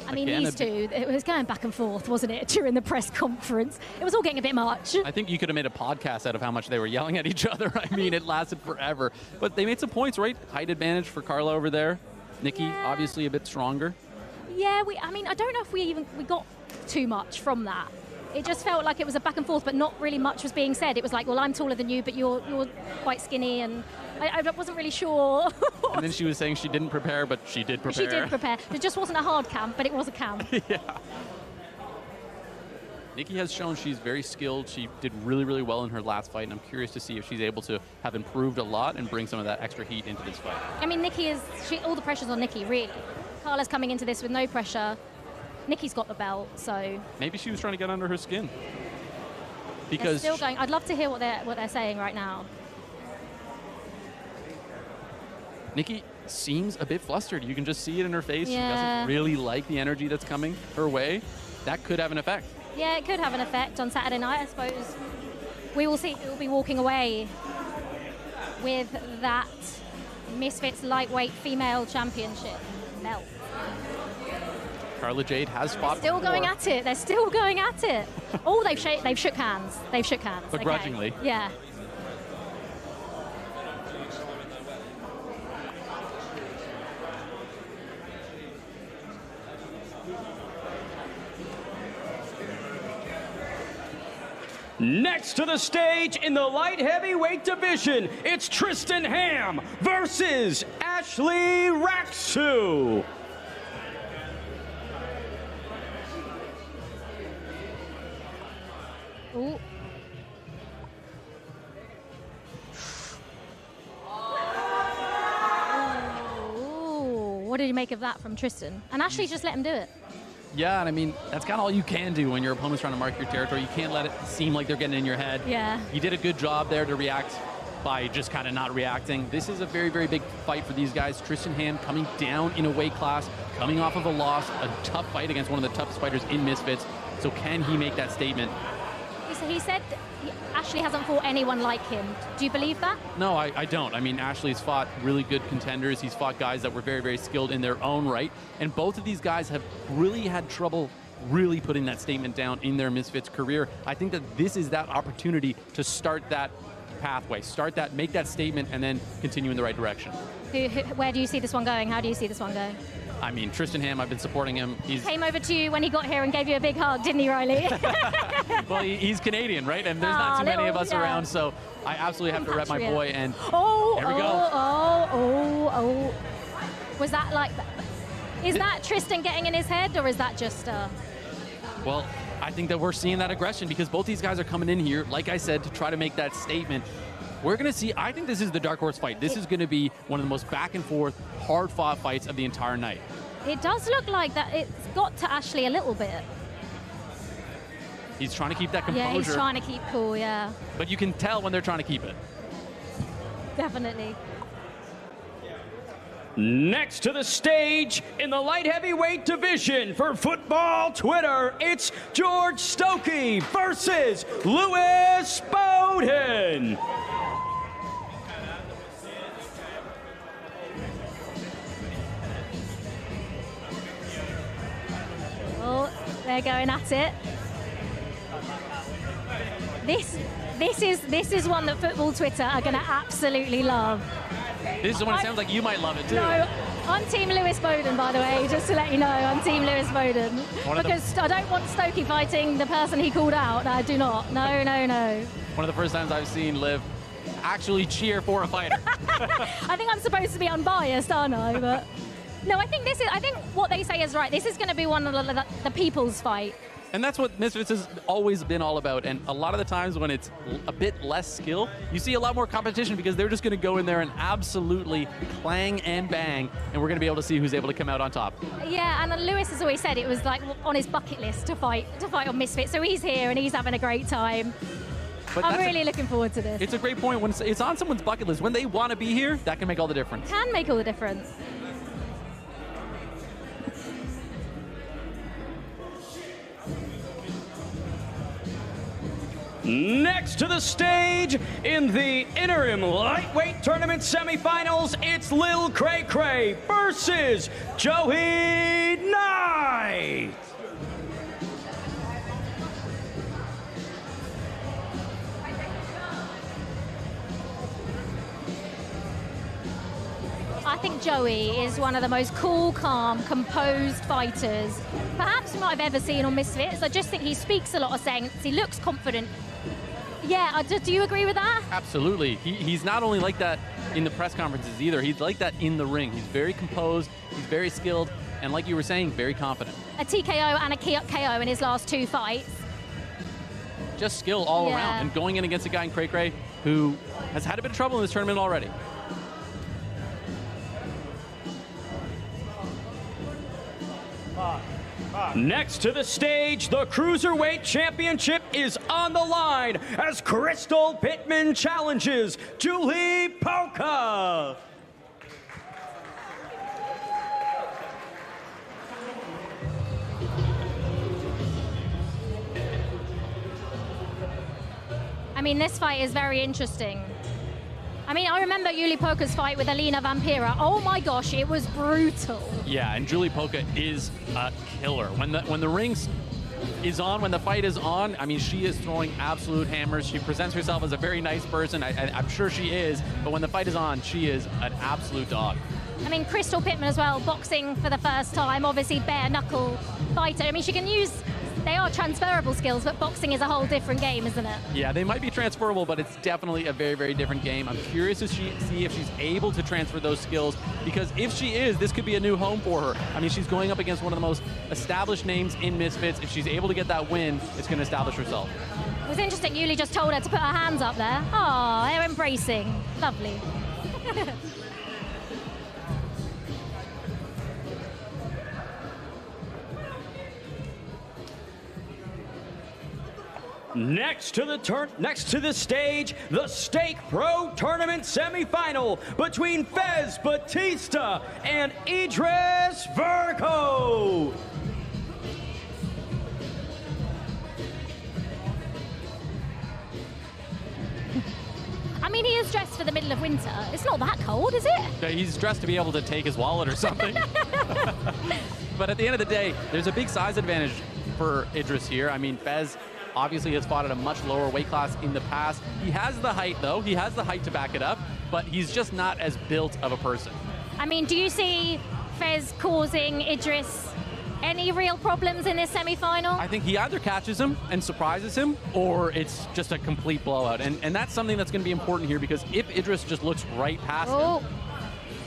I mean, these two, it was going back and forth, wasn't it, during the press conference? It was all getting a bit much. I think you could have made a podcast out of how much they were yelling at each other. I mean, it lasted forever. But they made some points, right? Height advantage for Carla over there. Nikki, obviously a bit stronger. Yeah, I mean, I don't know if we got too much from that. It just felt like it was a back and forth, but not really much was being said. It was like, well, I'm taller than you, but you're quite skinny, and I wasn't really sure. And then she was saying she didn't prepare, but she did prepare. She did prepare. It just wasn't a hard camp, but it was a camp. Yeah. Nikki has shown she's very skilled. She did really, really well in her last fight, and I'm curious to see if she's able to have improved a lot and bring some of that extra heat into this fight. I mean, all the pressure's on Nikki, really. Carla's coming into this with no pressure. Nikki's got the belt, so maybe she was trying to get under her skin. Because they're still going. I'd love to hear what they're saying right now. Nikki seems a bit flustered. You can just see it in her face. Yeah. She doesn't really like the energy that's coming her way. That could have an effect. Yeah, it could have an effect on Saturday night, I suppose. We will see who will be walking away with that Misfits lightweight female championship belt. Carla Jade has fought Still before. going at it. They're still going at it. Oh, they've shook hands. They've shook hands. Begrudgingly. Okay. Yeah. Next to the stage in the light heavyweight division, it's Tristan Hamm versus Ashley Rak-Su. Ooh. Ooh. What did you make of that from Tristan? And Ashley just let him do it. Yeah, and I mean, that's kind of all you can do when your opponent's trying to mark your territory. You can't let it seem like they're getting in your head. Yeah. You did a good job there to react by just kind of not reacting. This is a very, very big fight for these guys. Tristan Hamm coming down in a weight class, coming off of a loss, a tough fight against one of the toughest fighters in Misfits. So can he make that statement? He said Ashley hasn't fought anyone like him. Do you believe that? No, I don't. I mean, Ashley's fought really good contenders. He's fought guys that were very, very skilled in their own right. And both of these guys have really had trouble really putting that statement down in their Misfits career. I think that this is that opportunity to start that pathway, make that statement, and then continue in the right direction. Where do you see this one going? How do you see this one going? I mean, Tristan Hamm, I've been supporting him. He came over to you when he got here and gave you a big hug, didn't he, Riley? Well, he's Canadian, right? And there's not too many of us around, so I absolutely have to rep my boy. And there we go. Was that like, is that Tristan getting in his head, or is that just... Well, I think that we're seeing that aggression because both these guys are coming in here, like I said, to try to make that statement. we're going to see, I think this is the dark horse fight. This is going to be one of the most back and forth, hard fought fights of the entire night. It does look like that it's got to Ashley a little bit. He's trying to keep that composure. Yeah, he's trying to keep cool, yeah. But you can tell when they're trying to keep it. Definitely. Next to the stage in the light heavyweight division for Football Twitter, it's George Stokey versus Lewis Bowden. Oh, they're going at it. This is one that Football Twitter are going to absolutely love. This is one it sounds like you might love it too. No, I'm Team Lewis Bowden, by the way, just to let you know. I'm Team Lewis Bowden. Because I don't want Stokey fighting the person he called out. No, I do not. No, no, no. One of the first times I've seen Liv actually cheer for a fighter. I think I'm supposed to be unbiased, aren't I? But no, I think what they say is right. This is going to be one of the people's fight. And that's what Misfits has always been all about. And a lot of the times when it's a bit less skill, you see a lot more competition because they're just going to go in there and absolutely clang and bang, and we're going to be able to see who's able to come out on top. Yeah, and Lewis has always said it was like on his bucket list to fight on Misfits. So he's here and he's having a great time. But I'm really looking forward to this. It's a great point. When it's on someone's bucket list, when they want to be here, that can make all the difference. Can make all the difference. Next to the stage in the interim lightweight tournament semifinals, it's Lil Cray versus Jade Knight. I think Joey is one of the most cool, calm, composed fighters perhaps you might have ever seen on Misfits. I just think he speaks a lot of sense. He looks confident. Yeah, do you agree with that? Absolutely. He's not only like that in the press conferences either. He's like that in the ring. He's very composed, he's very skilled, and like you were saying, very confident. A TKO and a KO in his last 2 fights. Just skill all around. And going in against a guy in Cray who has had a bit of trouble in this tournament already. Next to the stage, the Cruiserweight Championship is on the line as Crystal Pitman challenges Julie Poca. I mean, this fight is very interesting. I mean, I remember Julie Poca's fight with Alina Vampira. Oh my gosh, it was brutal. Yeah, and Julie Poca is a killer. When the ring is on, when the fight is on, I mean, she is throwing absolute hammers. She presents herself as a very nice person. I'm sure she is, but when the fight is on, she is an absolute dog. I mean, Crystal Pitman as well, boxing for the first time, obviously bare knuckle fighter. I mean, she can use, they are transferable skills, but boxing is a whole different game, isn't it? Yeah, they might be transferable, but it's definitely a very, very different game. I'm curious to see if she's able to transfer those skills, because if she is, this could be a new home for her. I mean, she's going up against one of the most established names in Misfits. If she's able to get that win, it's going to establish herself. It was interesting, Yuli just told her to put her hands up there. Oh, they're embracing. Lovely. Next to the stage, the Stake Pro Tournament semifinal between Fez Batista and Idris Virgo. I mean, he is dressed for the middle of winter. It's not that cold, is it? Yeah, he's dressed to be able to take his wallet or something. But at the end of the day, there's a big size advantage for Idris here. I mean, Fez obviously has fought at a much lower weight class in the past. He has the height, though. He has the height to back it up, but he's just not as built of a person. I mean, do you see Fez causing Idris any real problems in this semi-final? I think he either catches him and surprises him, or it's just a complete blowout. And that's something that's going to be important here, because if Idris just looks right past him,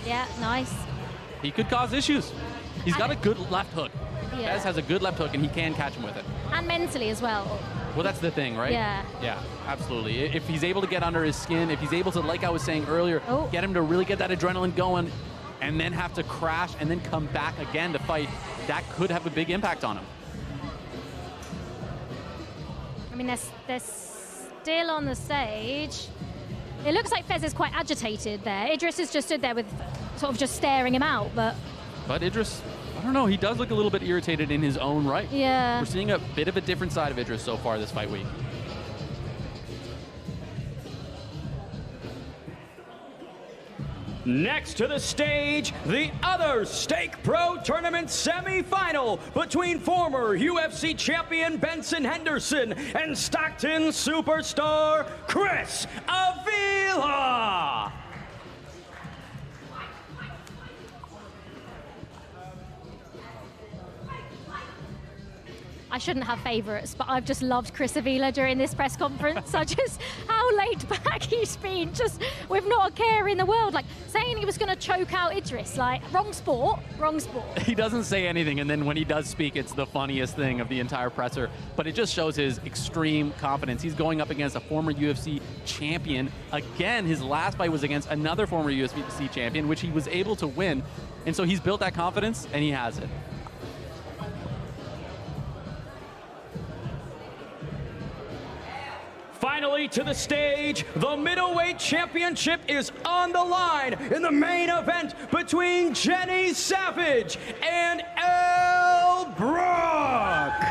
yeah, nice. he could cause issues. He's got a good left hook. Yeah. Fez has a good left hook, and he can catch him with it. And mentally as well. Well, that's the thing, right? Yeah. Yeah, absolutely. If he's able to get under his skin, if he's able to, like I was saying earlier, get him to really get that adrenaline going, and then have to crash and then come back again to fight, that could have a big impact on him. I mean, they're still on the stage. It looks like Fez is quite agitated there. Idris has just stood there with sort of just staring him out, but Idris, I don't know, he does look a little bit irritated in his own right. Yeah. We're seeing a bit of a different side of Idris so far this fight week. Next to the stage, the other Stake Pro Tournament semi-final between former UFC champion Benson Henderson and Stockton superstar Chris Avila. I shouldn't have favorites, but I've just loved Chris Avila during this press conference. How laid back he's been, just with not a care in the world. Like, saying he was going to choke out Idris, like, wrong sport. He doesn't say anything, and then when he does speak, it's the funniest thing of the entire presser. But it just shows his extreme confidence. He's going up against a former UFC champion. Again, his last fight was against another former UFC champion, which he was able to win. And so he's built that confidence, and he has it. Finally to the stage, the middleweight championship is on the line in the main event between Jenny Savage and ELLE Brooke.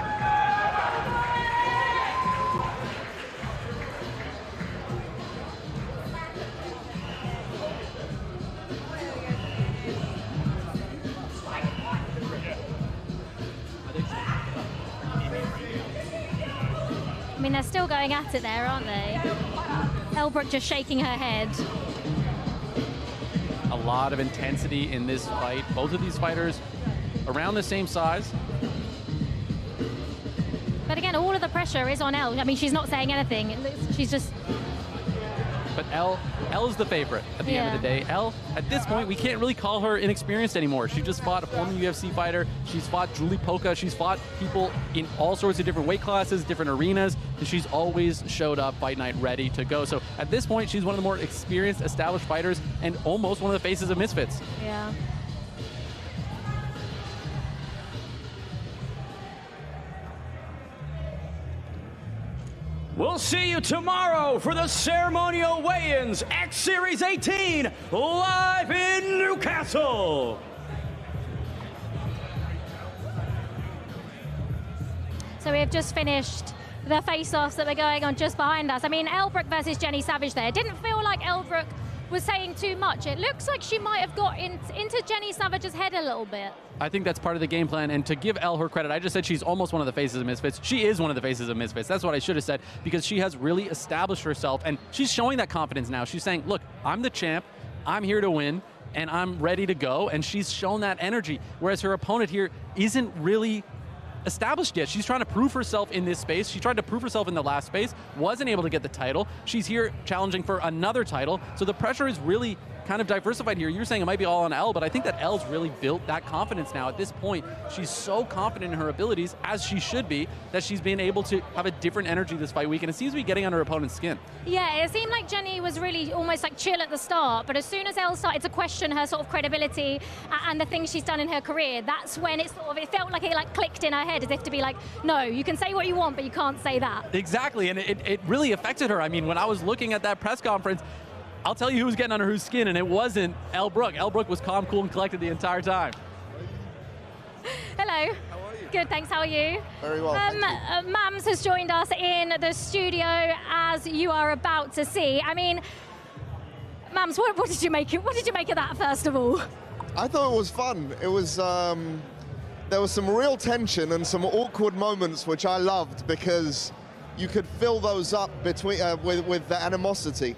I mean, they're still going at it there, aren't they? ELLE Brooke just shaking her head. A lot of intensity in this fight. Both of these fighters around the same size. But again, all of the pressure is on ELLE. I mean, she's not saying anything. She's just... But ELLE is the favorite at the end of the day. ELLE, at this point, we can't really call her inexperienced anymore. She just fought a former UFC fighter. She's fought Julie Poca. She's fought people in all sorts of different weight classes, different arenas. And she's always showed up fight night ready to go. So at this point, she's one of the more experienced, established fighters and almost one of the faces of Misfits. Yeah. We'll see you tomorrow for the ceremonial weigh-ins, X Series 18, live in Newcastle. So we have just finished the face-offs that were going on just behind us. I mean, ELLE Brooke versus Jenny Savage there. It didn't feel like ELLE Brooke was saying too much. It looks like she might have got into Jenny Savage's head a little bit. I think that's part of the game plan, and to give ELLE her credit, I just said she's almost one of the faces of Misfits. She is one of the faces of Misfits. That's what I should have said, because she has really established herself, and she's showing that confidence now. She's saying, look, I'm the champ, I'm here to win, and I'm ready to go, and she's shown that energy, whereas her opponent here isn't really established yet. She's trying to prove herself in this space. She tried to prove herself in the last space, wasn't able to get the title. She's here challenging for another title, so the pressure is really kind of diversified here. You're saying it might be all on ELLE, but I think that ELLE's really built that confidence now. At this point, she's so confident in her abilities, as she should be, that she's been able to have a different energy this fight week, and it seems to be getting under her opponent's skin. Yeah, it seemed like Jenny was really almost like chill at the start, but as soon as ELLE started to question her sort of credibility and the things she's done in her career, that's when it felt like it like clicked in her head, as if to be like, no, you can say what you want, but you can't say that. Exactly, and it really affected her. I mean, when I was looking at that press conference, I'll tell you who was getting under whose skin, and it wasn't ELLE Brooke. ELLE Brooke was calm, cool, and collected the entire time. Hello. How are you? Good, thanks. How are you? Very well. Mams has joined us in the studio, as you are about to see. I mean, Mams, what did you make? What did you make of that, first of all? I thought it was fun. It was. There was some real tension and some awkward moments, which I loved, because you could fill those up between with the animosity.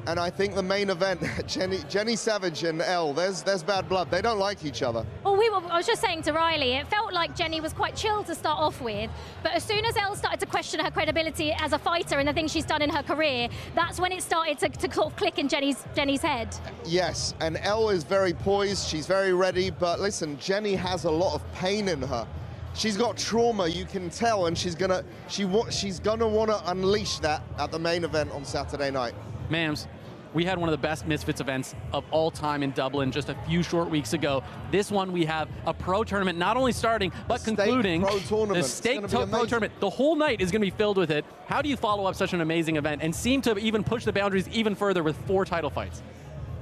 And I think the main event, Jenny Savage and ELLE, there's bad blood. They don't like each other. Well, I was just saying to Riley, it felt like Jenny was quite chill to start off with, but as soon as ELLE started to question her credibility as a fighter and the things she's done in her career, that's when it started to sort of click in Jenny's head. Yes, and ELLE is very poised. She's very ready. But listen, Jenny has a lot of pain in her. she's got trauma, you can tell, and she's gonna want to unleash that at the main event on Saturday night. Mams, we had one of the best Misfits events of all time in Dublin just a few short weeks ago. This one, we have a pro tournament not only starting, but concluding. Pro tournament. The Stake Pro Tournament. The whole night is going to be filled with it. How do you follow up such an amazing event and seem to even push the boundaries even further with 4 title fights?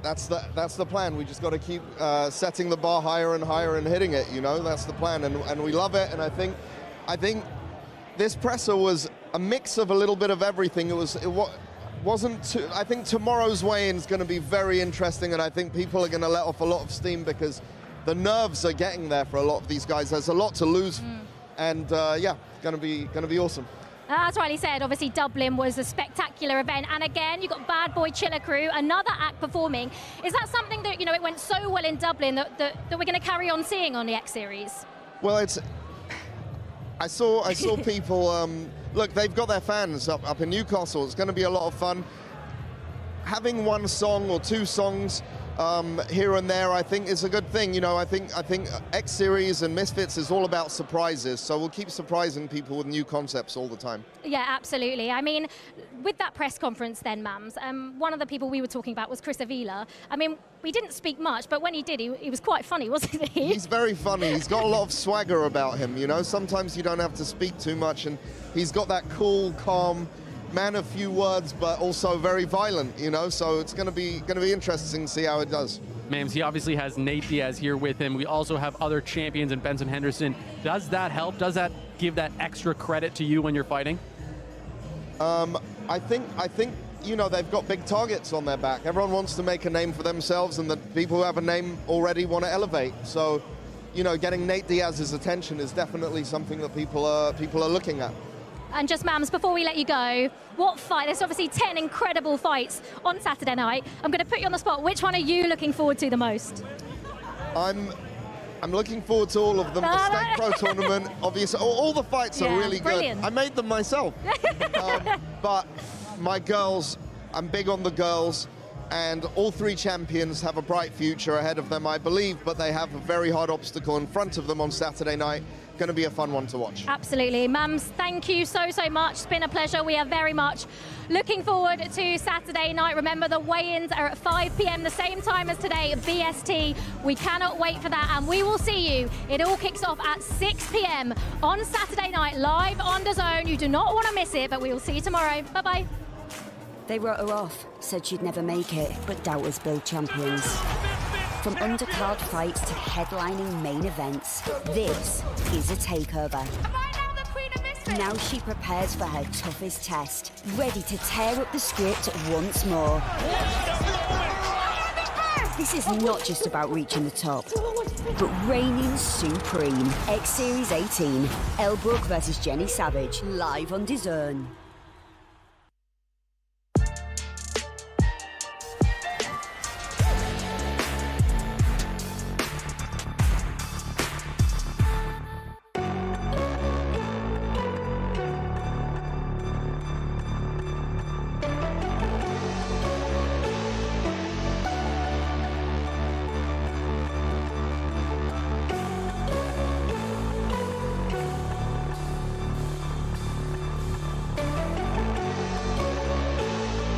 That's the plan. We just got to keep setting the bar higher and higher and hitting it, you know? That's the plan, and we love it, and I think this presser was a mix of a little bit of everything. I think tomorrow's weigh-in is going to be very interesting, and I think people are going to let off a lot of steam because the nerves are getting there for a lot of these guys. There's a lot to lose, and yeah, going to be awesome. As Riley said, obviously Dublin was a spectacular event, and again, you've got Bad Boy Chiller Crew, another act performing. Is that something that, you know, it went so well in Dublin that we're going to carry on seeing on the X Series? Well, I saw people. Look, they've got their fans up in Newcastle. It's going to be a lot of fun. Having one song or 2 songs here and there, I think, is a good thing. You know, I think X Series and Misfits is all about surprises. So we'll keep surprising people with new concepts all the time. Yeah, absolutely. I mean, with that press conference then, Mams, one of the people we were talking about was Chris Avila. I mean, we didn't speak much, but when he did, he was quite funny, wasn't he? He's very funny. He's got a lot of swagger about him, you know. Sometimes you don't have to speak too much, and he's got that cool, calm, man of few words, but also very violent, you know. So it's going to be interesting to see how it does. Mams, he obviously has Nate Diaz here with him. We also have other champions in Benson Henderson. Does that help? Does that give that extra credit to you when you're fighting? I think you know, they've got big targets on their back. Everyone wants to make a name for themselves, and the people who have a name already want to elevate. So, you know, getting Nate Diaz's attention is definitely something that people are looking at. And just, Mams, before we let you go, what fight? There's obviously 10 incredible fights on Saturday night. I'm going to put you on the spot. Which one are you looking forward to the most? I'm looking forward to all of them. The Stake Pro Tournament, obviously, all the fights are really brilliant. good. I made them myself. But my girls, I'm big on the girls, and all 3 champions have a bright future ahead of them, I believe, but they have a very hard obstacle in front of them on Saturday night. Going to be a fun one to watch. Absolutely. Mams, thank you so much. It's been a pleasure. We are very much looking forward to Saturday night. Remember, the weigh-ins are at 5 p.m, the same time as today at BST. We cannot wait for that, and we will see you. It all kicks off at 6 p.m. on Saturday night, live on DAZN. You do not want to miss it, but we will see you tomorrow. Bye-bye. They wrote her off, said she'd never make it, but doubters build champions. From undercard fights to headlining main events, this is a takeover. Now she prepares for her toughest test, ready to tear up the script once more. This is not just about reaching the top, but reigning supreme. X Series 18, ELLE Brooke versus Jenny Savage, live on DAZN.